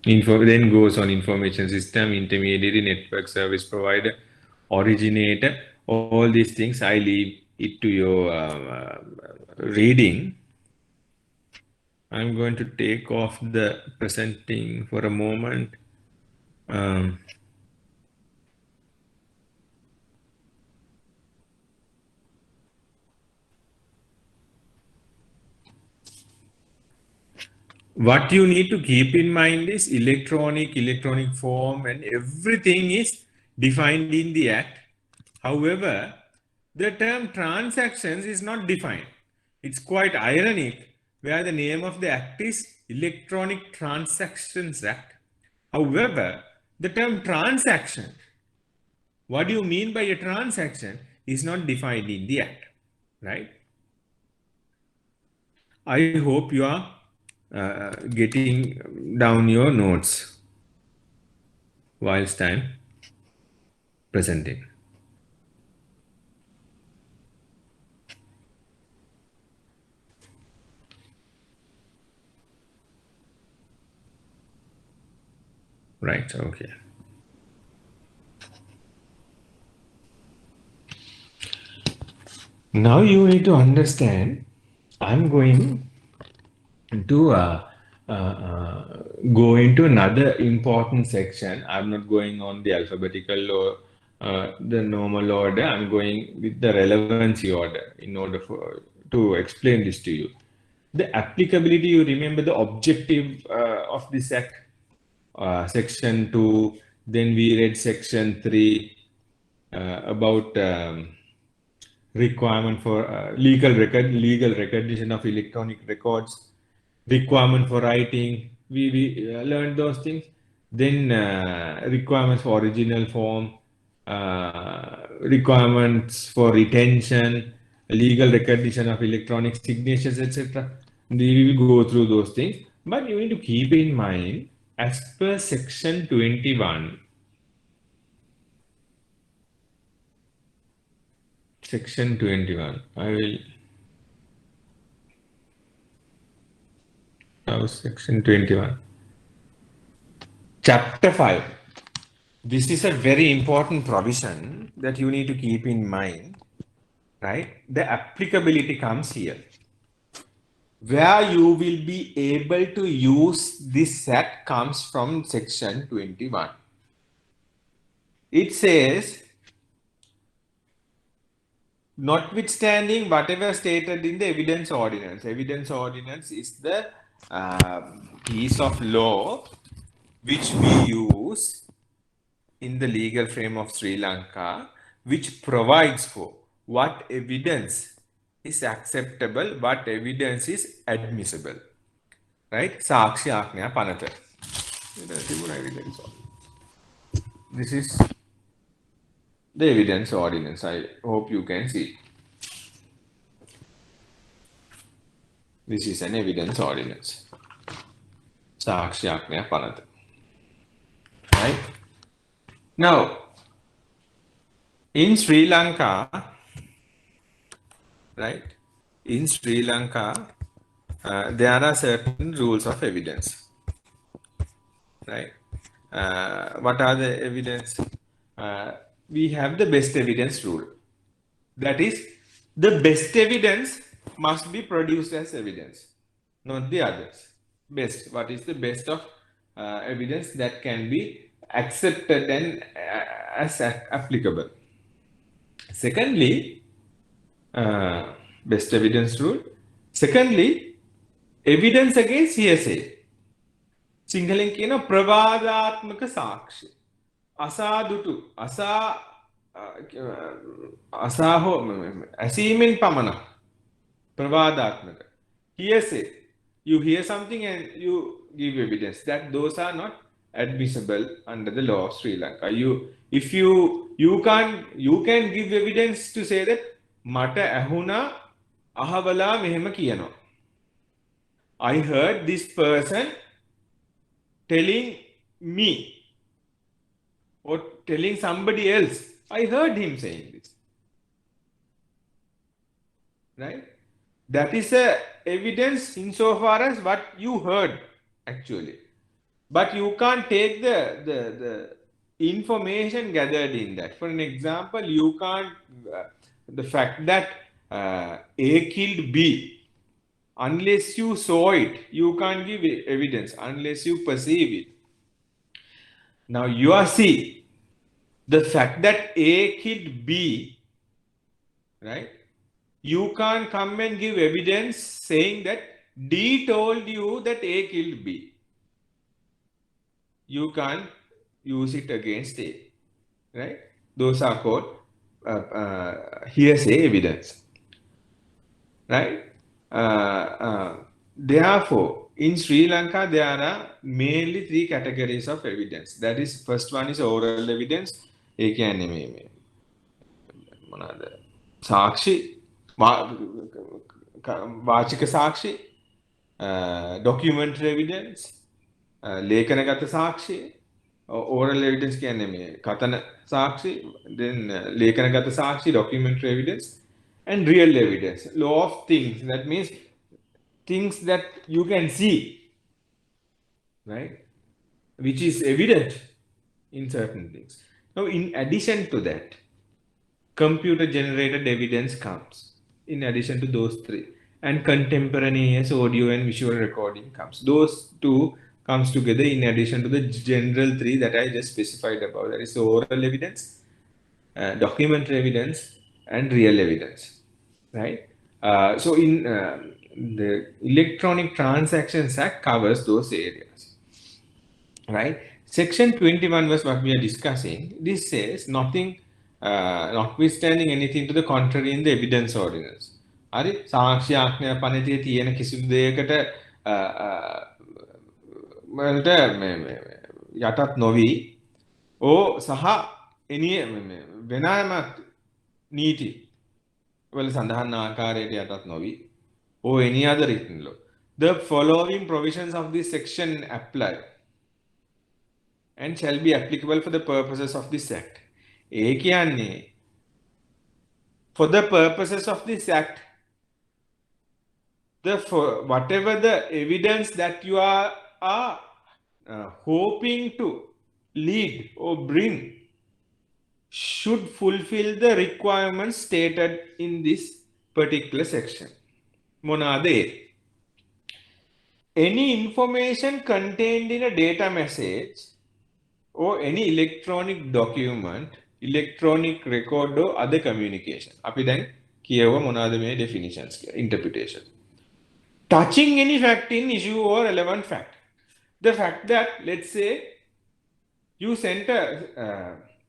Then goes on information system, intermediary, network service provider, originator, all these things. I leave it to your reading. I'm going to take off the presenting for a moment. What you need to keep in mind is electronic form, and everything is defined in the Act. However, the term transactions is not defined. It's quite ironic where the name of the Act is Electronic Transactions Act. However, the term transaction, what do you mean by a transaction, is not defined in the Act, right? I hope you are getting down your notes whilst I'm presenting. Right. Okay. Now you need to understand. I'm going to go into another important section. I'm not going on the alphabetical or the normal order. I'm going with the relevancy order in order to explain this to you. The applicability, you remember the objective of this act, section 2, then we read section 3 about requirement for legal recognition of electronic records, requirement for writing. We learned those things. Then requirements for original form, requirements for retention, legal recognition of electronic signatures, etc. We will go through those things. But you need to keep in mind, as per section 21, section 21, I will now section 21. Chapter 5. This is a very important provision that you need to keep in mind, right? The applicability comes here, where you will be able to use this set comes from section 21. It says, notwithstanding whatever stated in the evidence ordinance. Evidence ordinance is the piece of law which we use in the legal frame of Sri Lanka, which provides for what evidence is acceptable, what evidence is admissible. Right? Sakshi Aknya Panata. This is the evidence ordinance. I hope you can see. This is an evidence ordinance. Sakshi Aknya Panata. Right? Now, in Sri Lanka, right? In Sri Lanka, there are certain rules of evidence, right? What are the evidence? We have the best evidence rule. That is, the best evidence must be produced as evidence, not the others. Best. What is the best of evidence that can be accepted and as applicable? Secondly, best evidence rule. Secondly, evidence against hearsay. සිංහලෙන් කියන ප්‍රවාදාත්මක සාක්ෂි. අසාදුටු අසා හෝ ඇසීමෙන් පමණක් ප්‍රවාදාත්මක. Hearsay. You hear something and you give evidence. That those are not admissible under the law of Sri Lanka. If you can give evidence to say that මට ඇහුණා අහවලා මෙහෙම කියනවා. I heard this person telling me or telling somebody else. I heard him saying this. Right? That is a evidence insofar as what you heard actually. But you can't take the information gathered in that. For an example, you can't, the fact that A killed B, unless you saw it, you can't give evidence unless you perceive it. Now you are seeing the fact that A killed B, right? You can't come and give evidence saying that D told you that A killed B. You can't use it against A, right? Those are called hearsay evidence, right? Therefore, in Sri Lanka, there are mainly 3 categories of evidence. That is, first one is oral evidence. ඒ කියන්නේ මේ මොනවාද? සාක්ෂි, වාචික සාක්ෂි, documentary evidence, ලේඛනගත සාක්ෂි, oral evidence කියන්නේ මේ කතන සාක්ෂි, then ලේඛනගත සාක්ෂි, documentary evidence, and real evidence. Law of things. That means things that you can see, right? which is evident in certain things. Now, in addition to that, computer generated evidence comes in addition to those three, and contemporaneous audio and visual recording comes. Those two comes together in addition to the general three that I just specified above. That is oral evidence, documentary evidence, and real evidence, right? So in the Electronic Transactions Act covers those areas, right? Section 21 was what we are discussing. This says nothing, notwithstanding anything to the contrary in the evidence ordinance. හරි සාක්ෂි ආඥා පනතියේ තියෙන කිසිදු දෙයකට වලට යටත් නොවි ඕ සහ එනිය වෙනම නීති වල සඳහන් ආකාරයට යටත් නොවි or any other written law. The following provisions of this section apply and shall be applicable for the purposes of this act. ඒ කියන්නේ for the purposes of this act, whatever the evidence that you are hoping to lead or bring should fulfill the requirements stated in this particular section. මොනවාද? Any information contained in a data message or any electronic document, electronic record or other communication. අපි දැන් කියව මොනවාද මේ definitions interpretation. Touching any fact in issue or relevant fact. The fact that, let's say, you sent a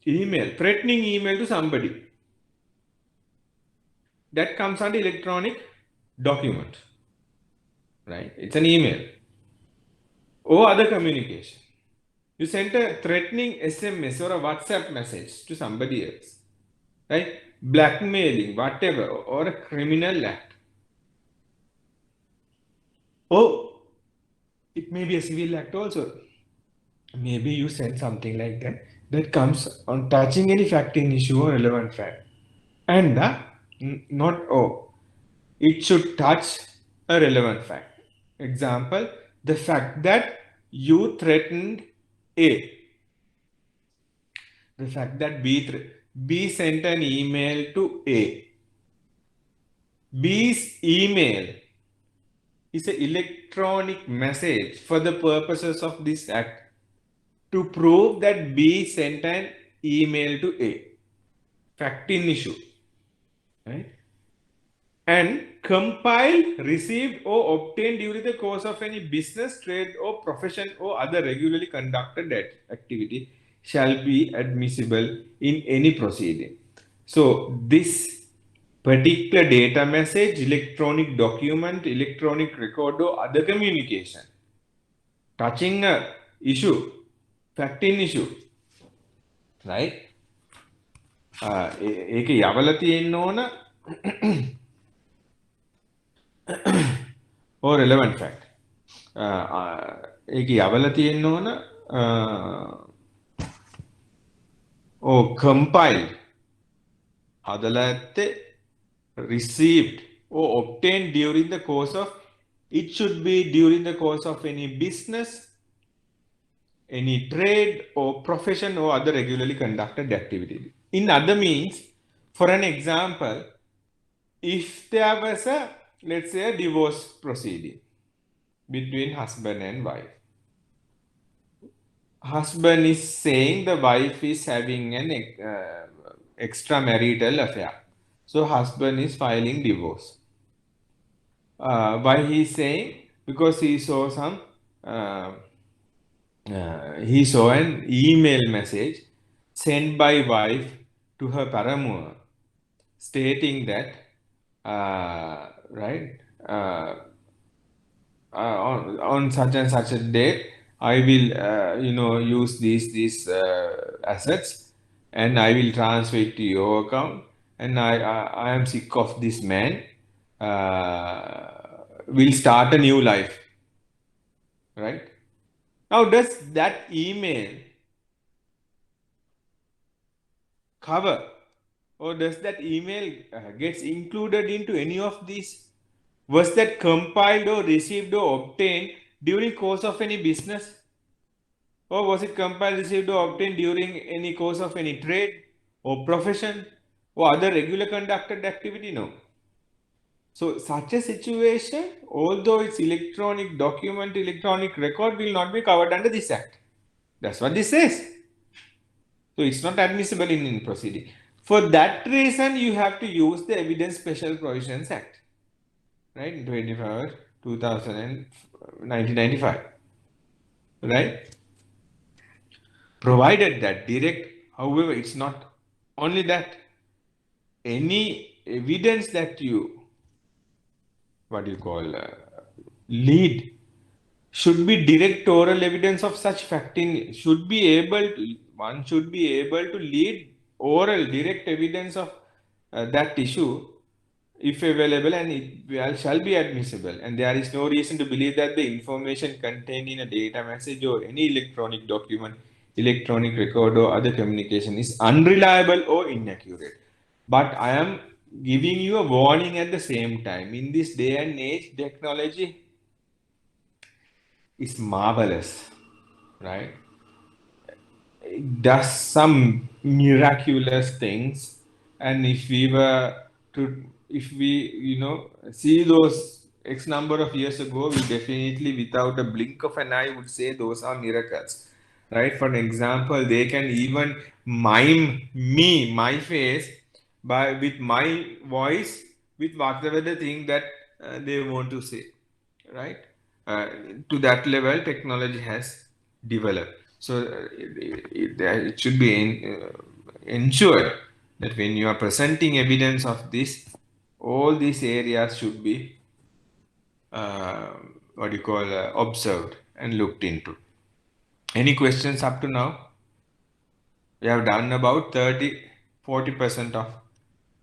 email, threatening email to somebody. That comes under electronic document, right? It's an email or other communication. You sent a threatening SMS or a WhatsApp message to somebody else, right? Blackmailing, whatever, or a criminal act. Or it may be a civil act also. Maybe you send something like that. That comes on touching any fact in issue or relevant fact. And it should touch a relevant fact. Example, the fact that you threatened A. The fact that B sent an email to A. B's email is an electronic message for the purposes of this act to prove that B sent an email to A. Fact in issue, right? And compiled, received or obtained during the course of any business, trade or profession or other regularly conducted activity shall be admissible in any proceeding. So this particular data message, electronic document, electronic record or other communication touching a issue, fact in issue, right? ඒක යවලා තියෙන්න ඕන or relevant fact. ඒක යවලා තියෙන්න ඕන or compiled, හදලා ඇත්තේ, received or obtained during the course of, it should be during the course of any business, any trade or profession or other regularly conducted activity. In other means, for an example, if there was a, let's say, a divorce proceeding between husband and wife. Husband is saying the wife is having an extramarital affair. So husband is filing divorce. Why he is saying? Because he saw some, he saw an email message sent by wife to her paramour stating that, right, on such and such a date, I will, use these assets and I will transfer it to your account. And I am sick of this man. Will start a new life, right? Now, does that email cover, or does that email gets included into any of these? Was that compiled or received or obtained during course of any business or was it compiled, received, or obtained during any course of any trade or profession or other regular conducted activity? No. So such a situation, although it's electronic document, electronic record, will not be covered under this act. That's what this says. So it's not admissible in proceeding. For that reason, you have to use the Evidence Special Provisions Act, right? 25, 2000 and 1995, right? Provided that direct, however, it's not only that, any evidence that you, what do you call, lead should be direct oral evidence of such fact in, should be able to, one should be able to lead oral direct evidence of that issue if available, and it shall be admissible, and there is no reason to believe that the information contained in a data message or any electronic document, electronic record or other communication is unreliable or inaccurate. But I am giving you a warning at the same time. In this day and age, technology is marvelous, right? It does some miraculous things, and if we were to, if we, see those X number of years ago, we definitely, without a blink of an eye, would say those are miracles, right? For an example, they can even mime me, my face, by with my voice, with whatever the thing that they want to say, right? Uh, to that level, technology has developed. So it should be ensured that when you are presenting evidence of this, all these areas should be what you call observed and looked into. Any questions up to now? We have done about 40% of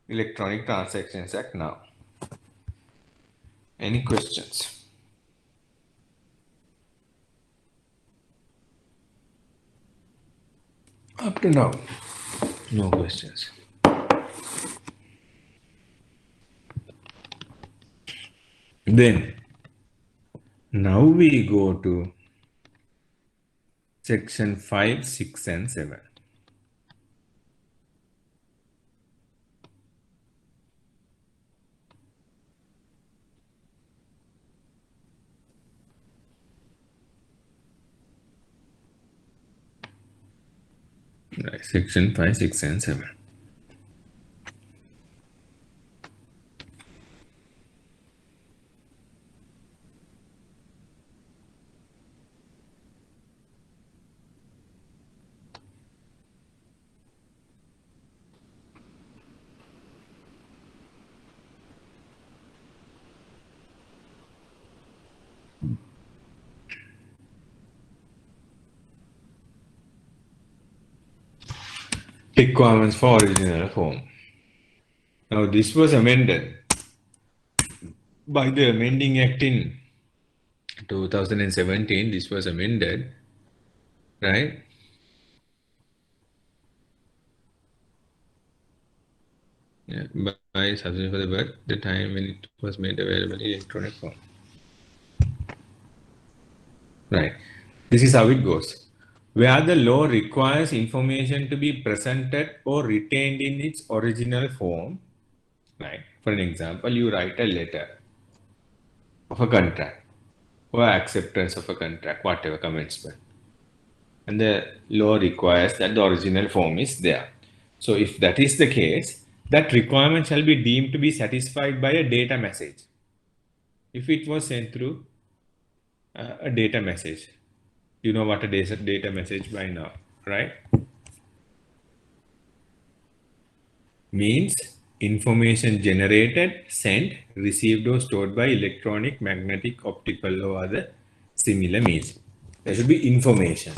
Electronic Transactions Act now. Any questions? Up to now, no questions. Then, now we go to section 5, 6, and 7. Right, section 5, 6, and 7. Requirements for original form. Now, this was amended by the Amending Act in 2017. This was amended, right? Yeah, by substitution for the birth, the time when it was made available in electronic form. Right. This is how it goes. Where the law requires information to be presented or retained in its original form, right? For an example, you write a letter of a contract or acceptance of a contract, whatever, commencement. And the law requires that the original form is there. So if that is the case, that requirement shall be deemed to be satisfied by a data message. If it was sent through a data message, you know what a data message by now, right? Means information generated, sent, received, or stored by electronic, magnetic, optical, or other similar means. There should be information,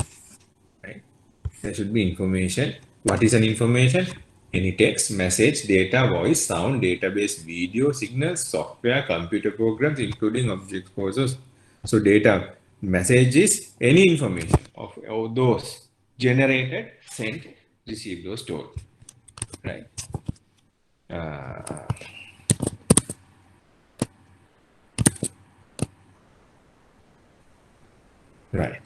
right? There should be information. What is an information? Any text, message, data, voice, sound, database, video, signals, software, computer programs, including object courses. So data message is any information of those generated, sent, received, or stored, right? Right.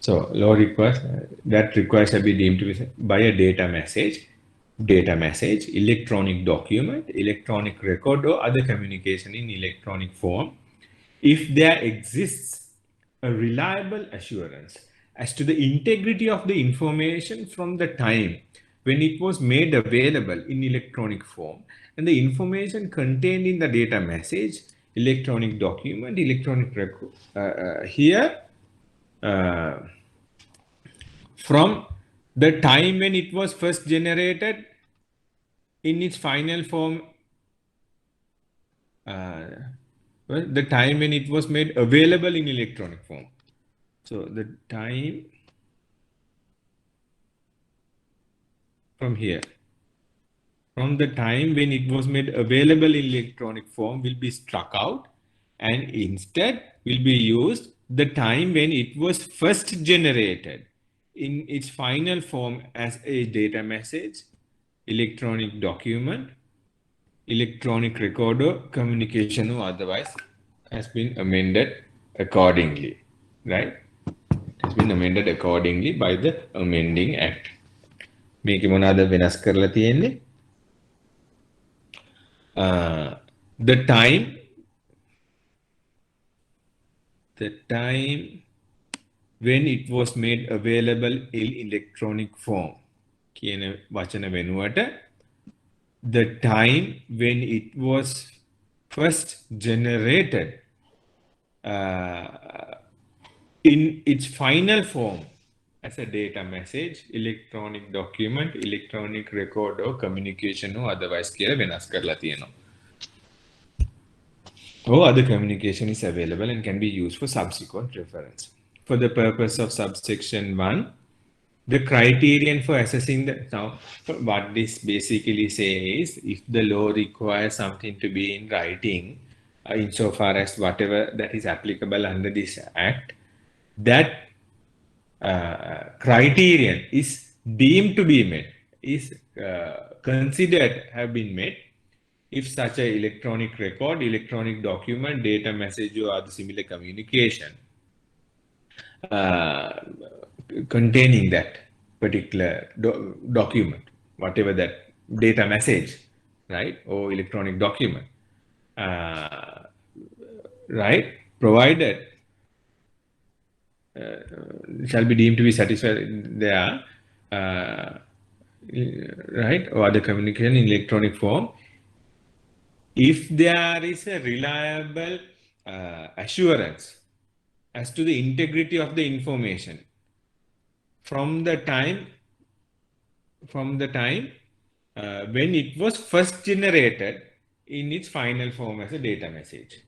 So law requires that requires to be deemed to be by a data message, electronic document, electronic record, or other communication in electronic form, if there exists a reliable assurance as to the integrity of the information from the time when it was made available in electronic form and the information contained in the data message, electronic document, electronic record. Here, from the time when it was first generated in its final form, the time when it was made available in electronic form. So the time from here, from the time when it was made available in electronic form will be struck out, and instead will be used the time when it was first generated in its final form as a data message, electronic document, electronic record, or communication, or otherwise has been amended accordingly, right? It has been amended accordingly by the amending act. මේක මොනවාද වෙනස් කරලා තියෙන්නේ? The time when it was made available in electronic form කියන වචන වෙනුවට the time when it was first generated in its final form as a data message, electronic document, electronic record, or communication, or otherwise කියලා වෙනස් කරලා තියෙනවා. Or other communication is available and can be used for subsequent reference. For the purpose of subsection 1, the criterion for assessing the, now what this basically says, if the law requires something to be in writing, insofar as whatever that is applicable under this act, that criterion is deemed to be met, is considered have been met if such an electronic record, electronic document, data message, or other similar communication containing that particular document, whatever that data message, right, or electronic document, right, provided shall be deemed to be satisfied there, right, or other communication in electronic form, if there is a reliable assurance as to the integrity of the information from the time when it was first generated in its final form as a data message,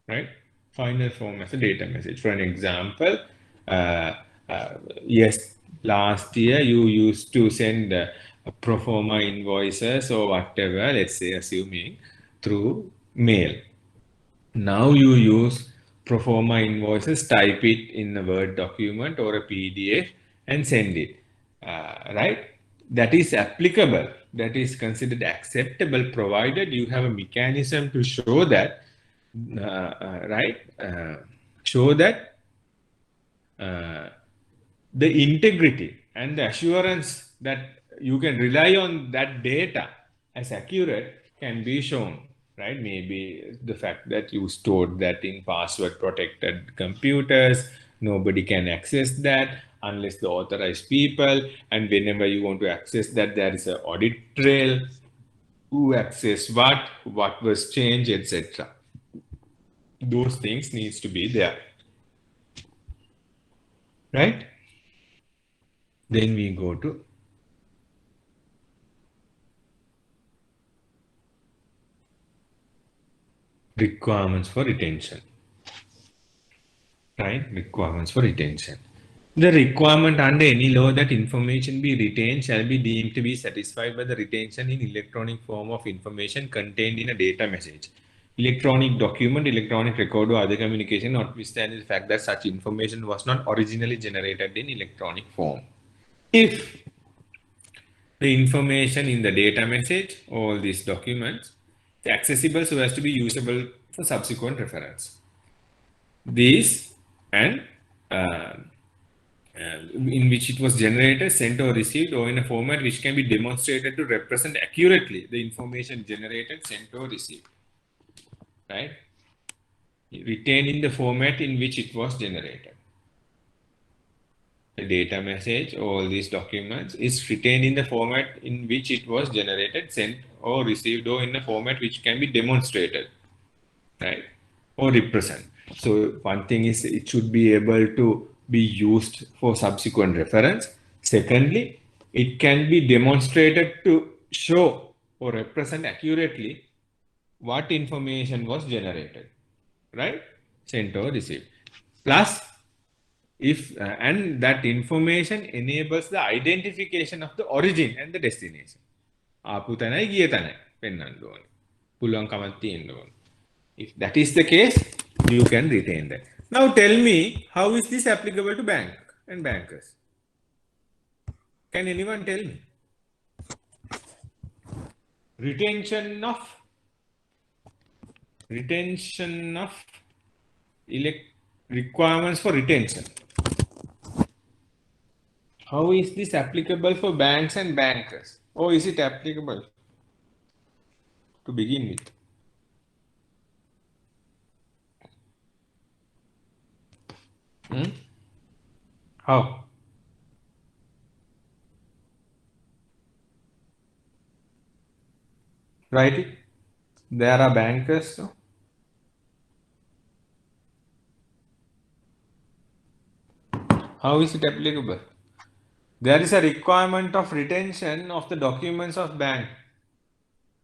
right? Final form as a data message. For an example, yes, last year you used to send pro forma invoices or whatever, let's say, assuming through mail. Now you use pro forma invoices, type it in a Word document or a PDF and send it, right? That is applicable, that is considered acceptable, provided you have a mechanism to show that, right? Show that the integrity and the assurance that you can rely on that data as accurate can be shown, right? Maybe the fact that you stored that in password protected computers, nobody can access that unless the authorized people, and whenever you want to access that, there is an audit trail, who accessed what was changed, etc. Those things needs to be there, right? Then we go to requirements for retention, right? Requirements for retention. The requirement under any law that information be retained shall be deemed to be satisfied by the retention in electronic form of information contained in a data message, electronic document, electronic record, or other communication, notwithstanding the fact that such information was not originally generated in electronic form. If the information in the data message, all these documents, is accessible so as to be usable for subsequent reference. These and in which it was generated, sent or received, or in a format which can be demonstrated to represent accurately the information generated, sent or received, right? Retained in the format in which it was generated. The data message, all these documents is retained in the format in which it was generated, sent or received, or in a format which can be demonstrated, right? Or represent. So one thing is it should be able to be used for subsequent reference. Secondly, it can be demonstrated to show or represent accurately what information was generated, right? Sent or received. Plus, if and that information enables the identification of the origin and the destination. ආපු තැනයි ගිය තැනයි පෙන්වන්න ඕනේ. පුළුවන්කමක් තියෙන්න ඕනේ. If that is the case, you can retain that. Now tell me, how is this applicable to bank and bankers? Can anyone tell me? Retention of requirements for retention. How is this applicable for banks and bankers? Or is it applicable to begin with? How? Write it. There are bankers. So how is it applicable? There is a requirement of retention of the documents of bank.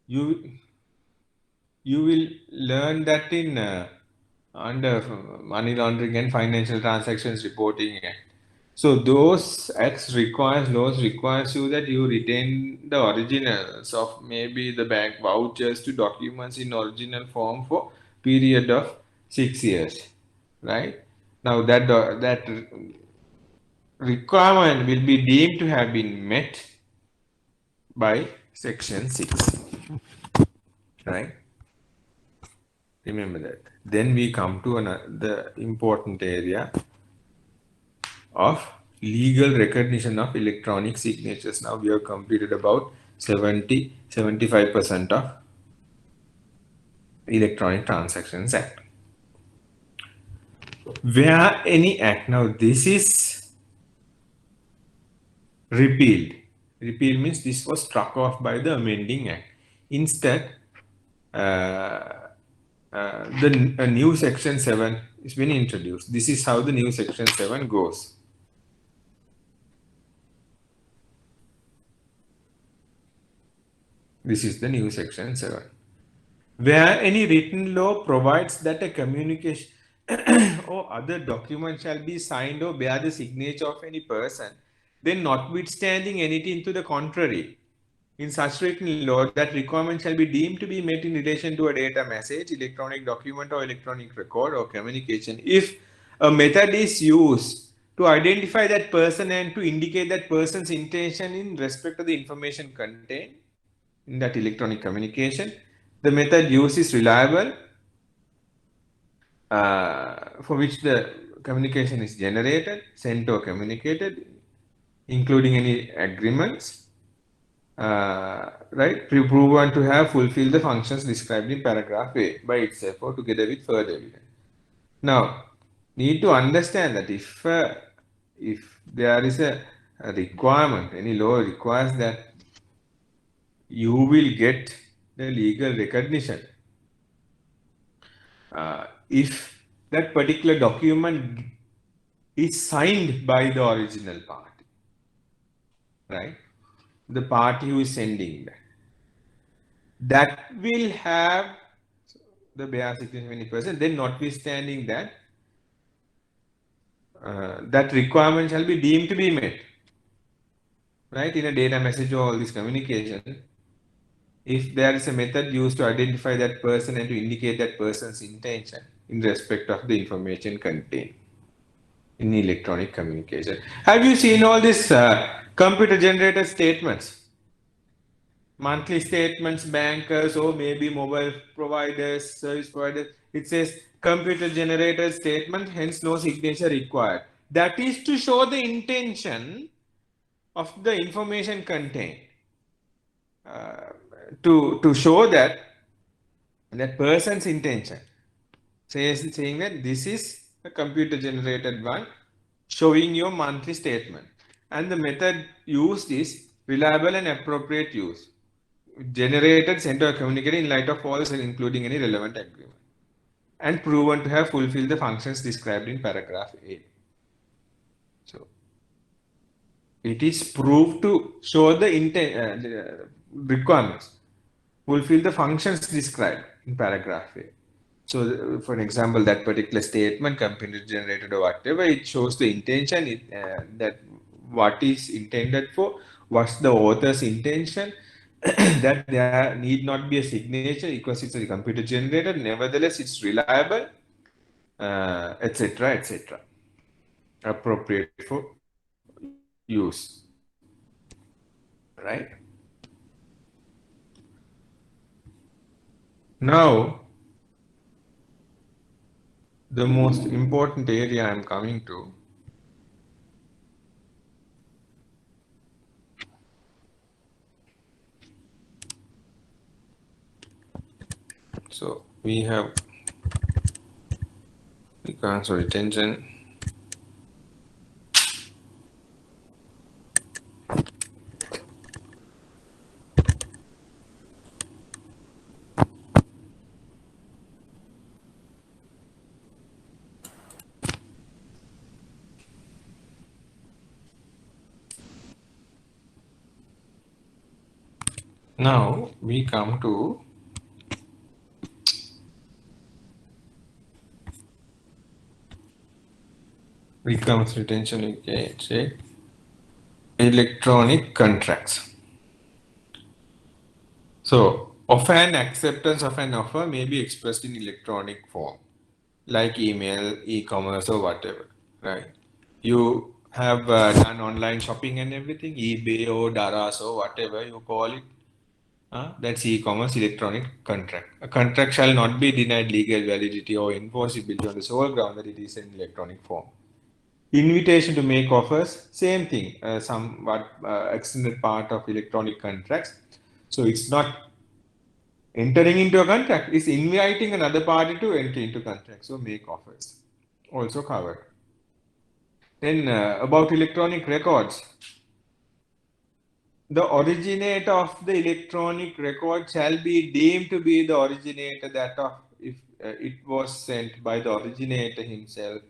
You will learn that in under Money Laundering and Financial Transactions Reporting Act. So those acts laws requires you that you retain the originals of maybe the bank vouchers to documents in original form for period of 6 years, right? Now that requirement will be deemed to have been met by section 6, right? Remember that. Then we come to the important area of legal recognition of electronic signatures. Now we have completed about 75% of Electronic Transactions Act. Where any act, now this is repealed. Repeal means this was struck off by the amending act. Instead, the new section 7 is been introduced. This is how the new section 7 goes. This is the new section 7. Where any written law provides that a communication or other document shall be signed or bear the signature of any person, then notwithstanding anything to the contrary, in such written law, that requirement shall be deemed to be met in relation to a data message, electronic document or electronic record or communication, if a method is used to identify that person and to indicate that person's intention in respect to the information contained in that electronic communication, the method used is reliable, for which the communication is generated, sent or communicated, including any agreements, right, proven to have fulfilled the functions described in paragraph A by itself or together with further evidence. Now, need to understand that if there is a requirement, any law requires that you will get the legal recognition if that particular document is signed by the original party, right? The party who is sending that will have the bare signature of any person. Then, notwithstanding that, that requirement shall be deemed to be met, right? In a data message or all this communication, if there is a method used to identify that person and to indicate that person's intention in respect of the information contained in electronic communication. Have you seen all these computer generated statements? Monthly statements, bankers, or maybe mobile providers, service providers. It says computer generated statement, hence no signature required. That is to show the intention of the information contained. To show that person's intention. Saying that this is a computer generated one showing your monthly statement. And the method used is reliable and appropriate use. Generated, sent or communicated in light of false including any relevant agreement. And proven to have fulfilled the functions described in paragraph A. So it is proved to show the intent requirements, fulfill the functions described in paragraph A. So, for example, that particular statement, computer generated or whatever, it shows the intention that what is intended for, what's the author's intention, that there need not be a signature because it's a computer generated, nevertheless, it's reliable, etc., etc., appropriate for use, right? Now, the most important area I'm coming to. So we have recurrence or retention. Now we come to recurrence retention, okay, say electronic contracts. So, offer and acceptance of an offer may be expressed in electronic form, like email, e-commerce, or whatever, right? You have done online shopping and everything, eBay or Daras or whatever you call it. That's e-commerce electronic contract. A contract shall not be denied legal validity or enforceability on the sole ground that it is in electronic form. Invitation to make offers, same thing, somewhat extended part of electronic contracts. So it's not entering into a contract, it's inviting another party to enter into contract. So make offers, also covered. Then about electronic records. The originator of the electronic record shall be deemed to be the originator that of if it was sent by the originator himself,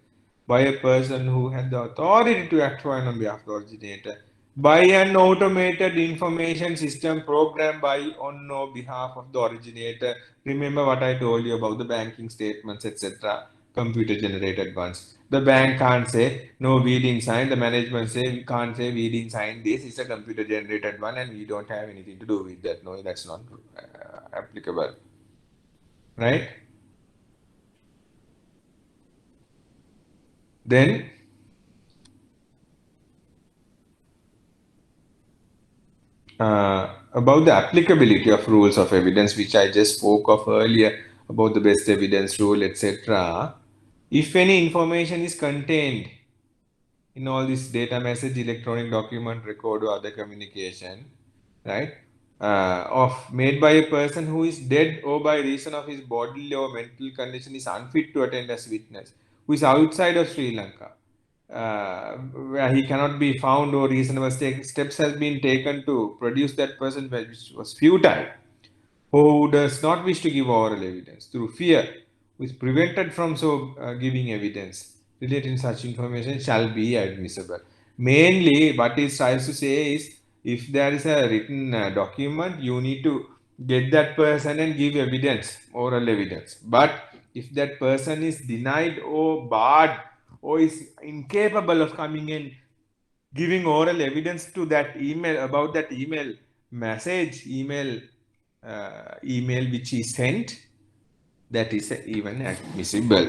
by a person who had the authority to act on behalf of the originator, by an automated information system programmed by on or behalf of the originator. Remember what I told you about the banking statements, etc., computer generated ones. The bank can't say, no, we didn't sign. The management say, we can't say, we didn't sign this. It's a computer generated one and we don't have anything to do with that. No, that's not applicable. Right? Then, about the applicability of rules of evidence, which I just spoke of earlier about the best evidence rule, etc. If any information is contained in all this data, message, electronic document, record, or other communication, right? Of made by a person who is dead or by reason of his bodily or mental condition is unfit to attend as witness, who is outside of Sri Lanka, where he cannot be found or reasonable steps has been taken to produce that person, which was futile, who does not wish to give oral evidence through fear, who is prevented from so giving evidence relating such information shall be admissible. Mainly, what it tries to say is, if there is a written document, you need to get that person and give evidence, oral evidence. But if that person is denied or barred or is incapable of coming in giving oral evidence to that email about that email message, email which is sent, that is even admissible.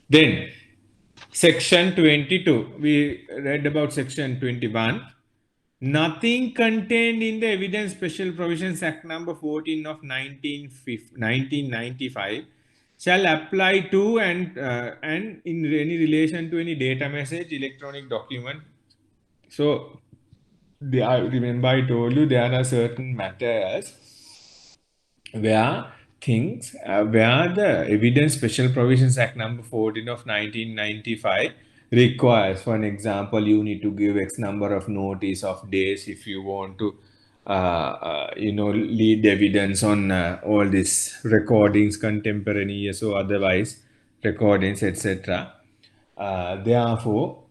Then, section 22, we read about section 21. Nothing contained in the Evidence Special Provisions Act number 14 of 1995 shall apply to and in any relation to any data message, electronic document. So I remember I told you there are certain matters where where the Evidence Special Provisions Act number 14 of 1995 requires, for an example, you need to give X number of notice of days if you want to, lead evidence on all these recordings, contemporaneous or otherwise recordings, etc. Therefore,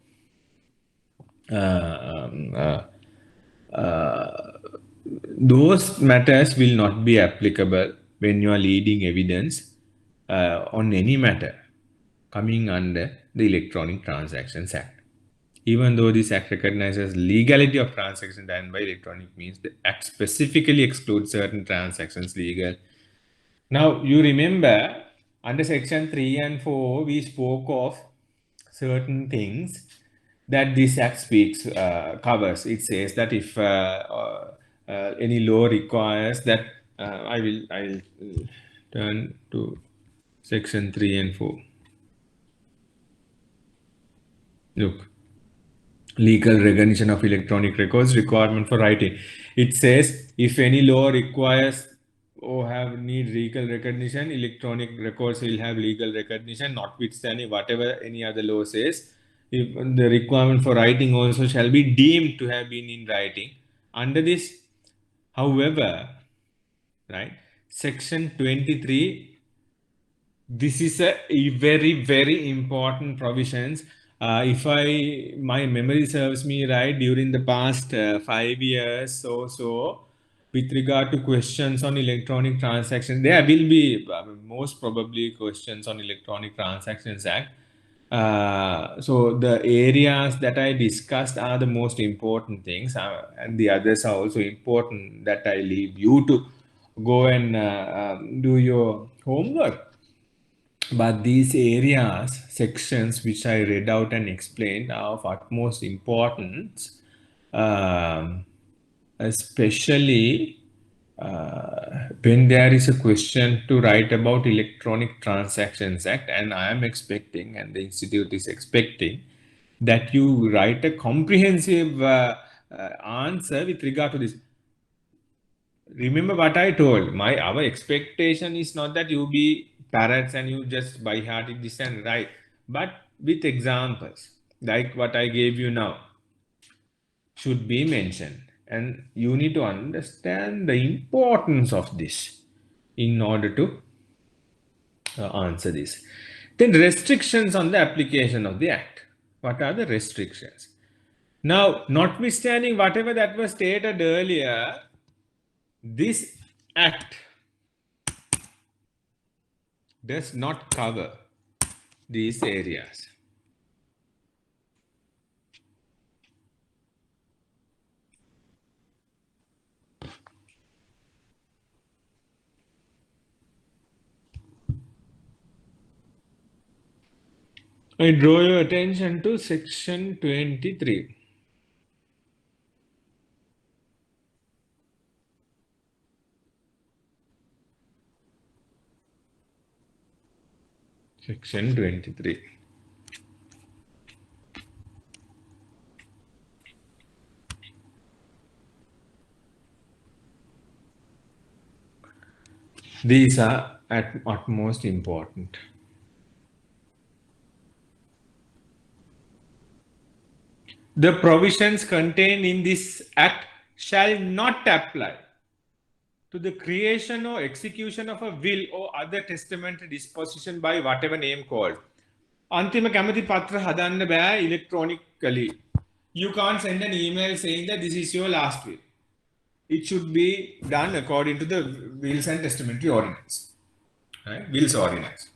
those matters will not be applicable when you are leading evidence on any matter coming under the Electronic Transactions Act. Even though this act recognizes legality of transactions done by electronic means, the act specifically excludes certain transactions legal. Now, you remember under section 3 and 4, we spoke of certain things that this act speaks, covers. It says that if any law requires that, I will turn to section 3 and 4. Look. Legal recognition of electronic records, requirement for writing. It says if any law requires or need legal recognition, electronic records will have legal recognition, notwithstanding whatever any other law says. If the requirement for writing also shall be deemed to have been in writing. Under this, however, right, section 23, this is a very, very important provisions. If my memory serves me right, during the past 5 years or so, with regard to questions on electronic transactions, there will be most probably questions on Electronic Transactions Act. So the areas that I discussed are the most important things, and the others are also important that I leave you to go and do your homework. But these areas, sections which I read out and explained are of utmost importance, especially when there is a question to write about Electronic Transactions Act, and I am expecting, and the Institute is expecting, that you write a comprehensive answer with regard to this. Remember what I told, our expectation is not that you be parrots and you just by heart this and right, but with examples like what I gave you now should be mentioned, and you need to understand the importance of this in order to answer this. Then restrictions on the application of the act. What are the restrictions? Now, notwithstanding whatever that was stated earlier, this act does not cover these areas. I draw your attention to section 23. Section 23. These are at utmost important. The provisions contained in this act shall not apply to the creation or execution of a will or other testamentary disposition by whatever name called. Antima කැමති පත්‍ර හදන්න බෑ electronically. You can't send an email saying that this is your last will. It should be done according to the Wills and Testamentary Ordinance. Right? Wills Ordinance.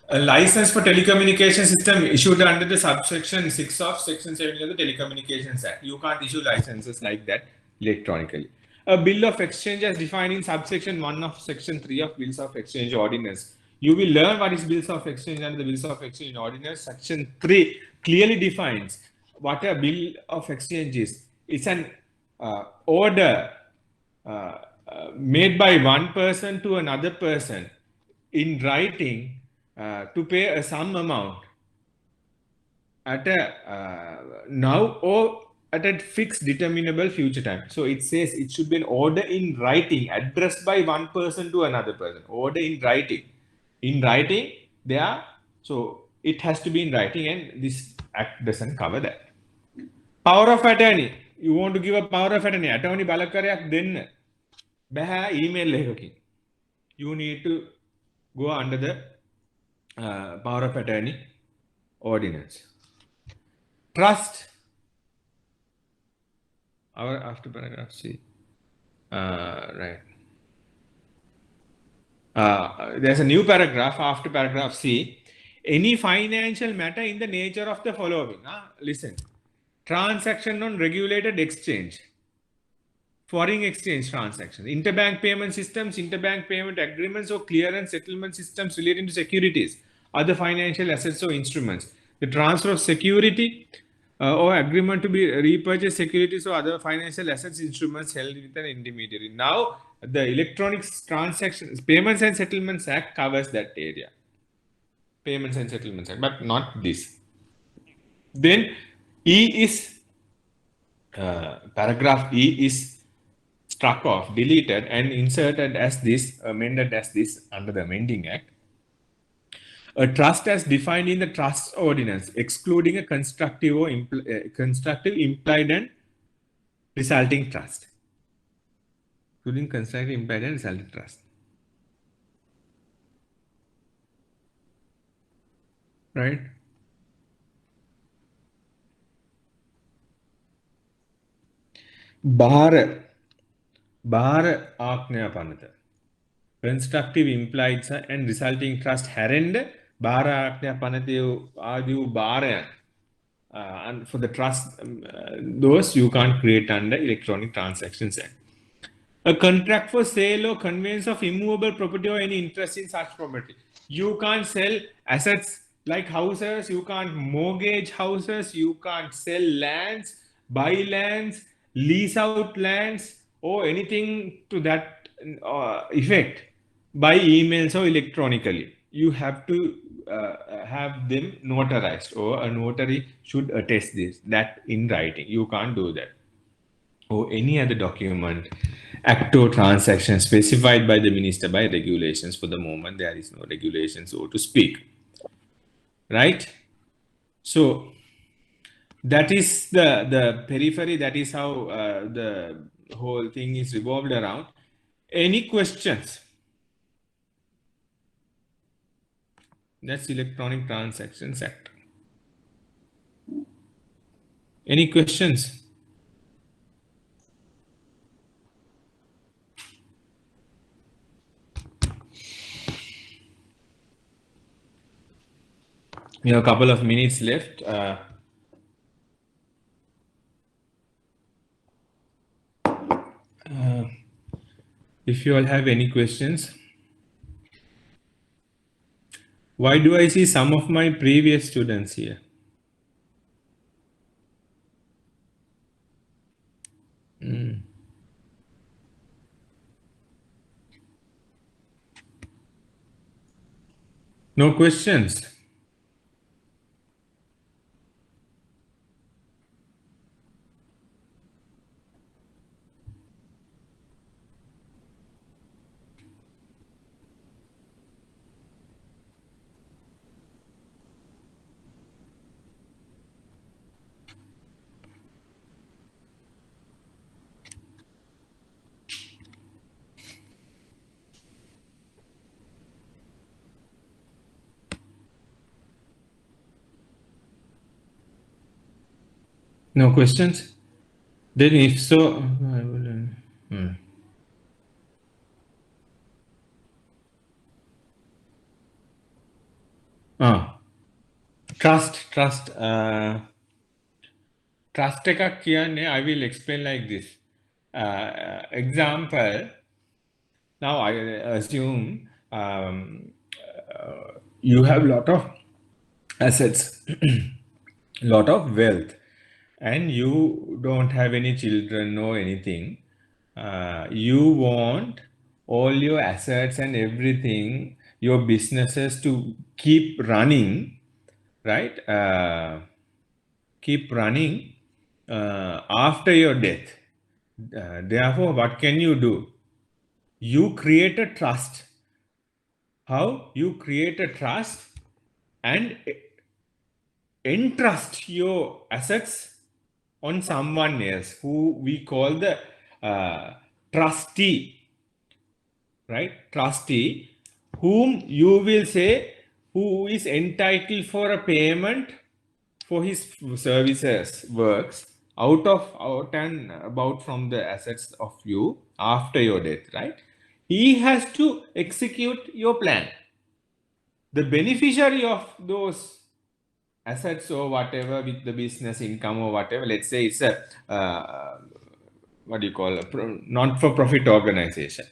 A license for telecommunication system issued under the subsection 6 of section 7 of the Telecommunications Act. You can't issue licenses like that electronically. A bill of exchange as defined in subsection 1 of section 3 of Bills of Exchange Ordinance. You will learn what is Bills of Exchange under the Bills of Exchange Ordinance. Section 3 clearly defines what a bill of exchange is. It's an order made by one person to another person in writing to pay a sum amount at a now or at a fixed determinable future time. So it says it should be an order in writing addressed by one person to another person. Order in writing. In writing, there. So it has to be in writing, and this act doesn't cover that. Power of attorney. You want to give a power of attorney. Attorney බලකරයක් දෙන්න. බෑ email එකකින්. You need to go under the power of attorney ordinance. Trust. Our after paragraph C. Right. There's a new paragraph after paragraph C. Any financial matter in the nature of the following. Listen. Transaction on regulated exchange. Foreign exchange transactions. Interbank payment systems, interbank payment agreements, or clearance settlement systems relating to securities, other financial assets or instruments. The transfer of security or agreement to be repurchase securities or other financial assets instruments held with an intermediary. Now, the Electronic Transactions, Payments and Settlements Act covers that area. Payments and Settlements Act, but not this. Then E is, paragraph E is struck off, deleted, and inserted as this, amended as this under the Amending Act. A trust as defined in the trust ordinance, excluding a constructive or constructive, implied, and resulting trust. Including constructive, implied, and resulting trust. Right? Bhara Aknya Panata. Constructive, implied, and resulting trust harend Bhara Aknya Panathu Adu Bhara. And for the trust, those you can't create under Electronic Transactions Act. A contract for sale or conveyance of immovable property or any interest in such property. You can't sell assets like houses, you can't mortgage houses, you can't sell lands, buy lands, lease out lands, or anything to that effect by emails or electronically. You have to have them notarized, or a notary should attest that in writing. You can't do that. Or any other document, act or transaction specified by the minister by regulations. For the moment, there is no regulation, so to speak. Right? So that is the periphery. That is how the whole thing is revolved around. Any questions? That's Electronic Transactions Act. Any questions? We have a couple of minutes left. If you all have any questions. Why do I see some of my previous students here? No questions? No questions? Then if so, I will. Trust. Trust එකක් කියන්නේ, I will explain like this. Example, now I assume you have a lot of assets, lot of wealth, and you don't have any children or anything. You want all your assets and everything your businesses to keep running, right? Keep running after your death. Therefore, what can you do? You create a trust. How? You create a trust and entrust your assets on someone else who we call the trustee, right? Trustee, whom you will say who is entitled for a payment for his services, works out and about from the assets of you after your death, right? He has to execute your plan. The beneficiary of those assets or whatever with the business income or whatever, let's say it's a what do you call non-for-profit organization,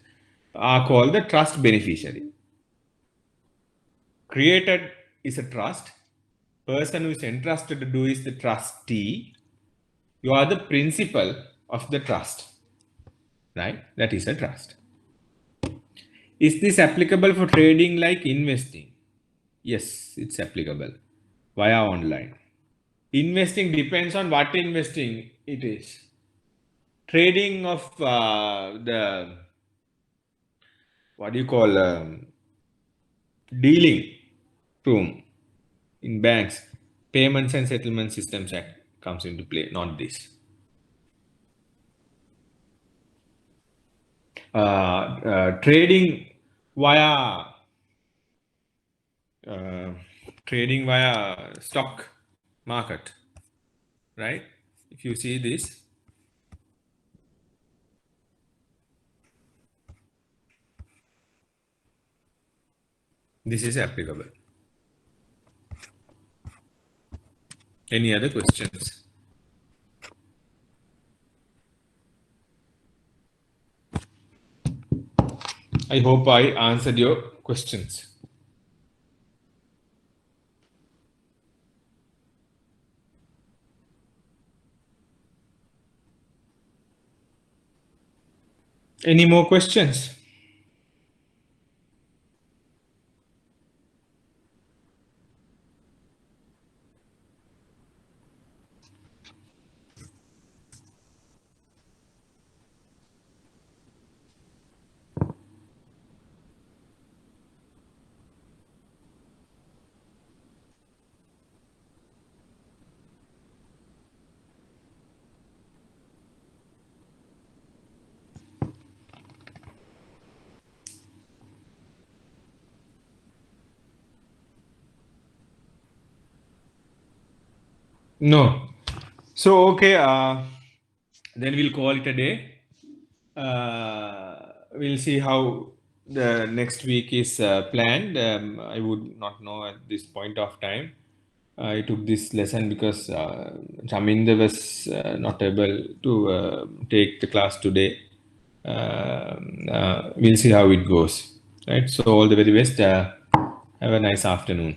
are called the trust beneficiary. Created is a trust. Person who is entrusted to do is the trustee. You are the principal of the trust, right? That is a trust. Is this applicable for trading like investing? Yes, it's applicable via online. Investing depends on what investing it is. Trading of the, what do you call, dealing room in banks, Payments and Settlement Systems Act comes into play, not this. Trading via stock market, right? If you see this, this is applicable. Any other questions? I hope I answered your questions. Any more questions? No. So, okay, then we'll call it a day. We'll see how the next week is planned. I would not know at this point of time. I took this lesson because Chaminda was not able to take the class today. We'll see how it goes. Right. So all the very best. Have a nice afternoon.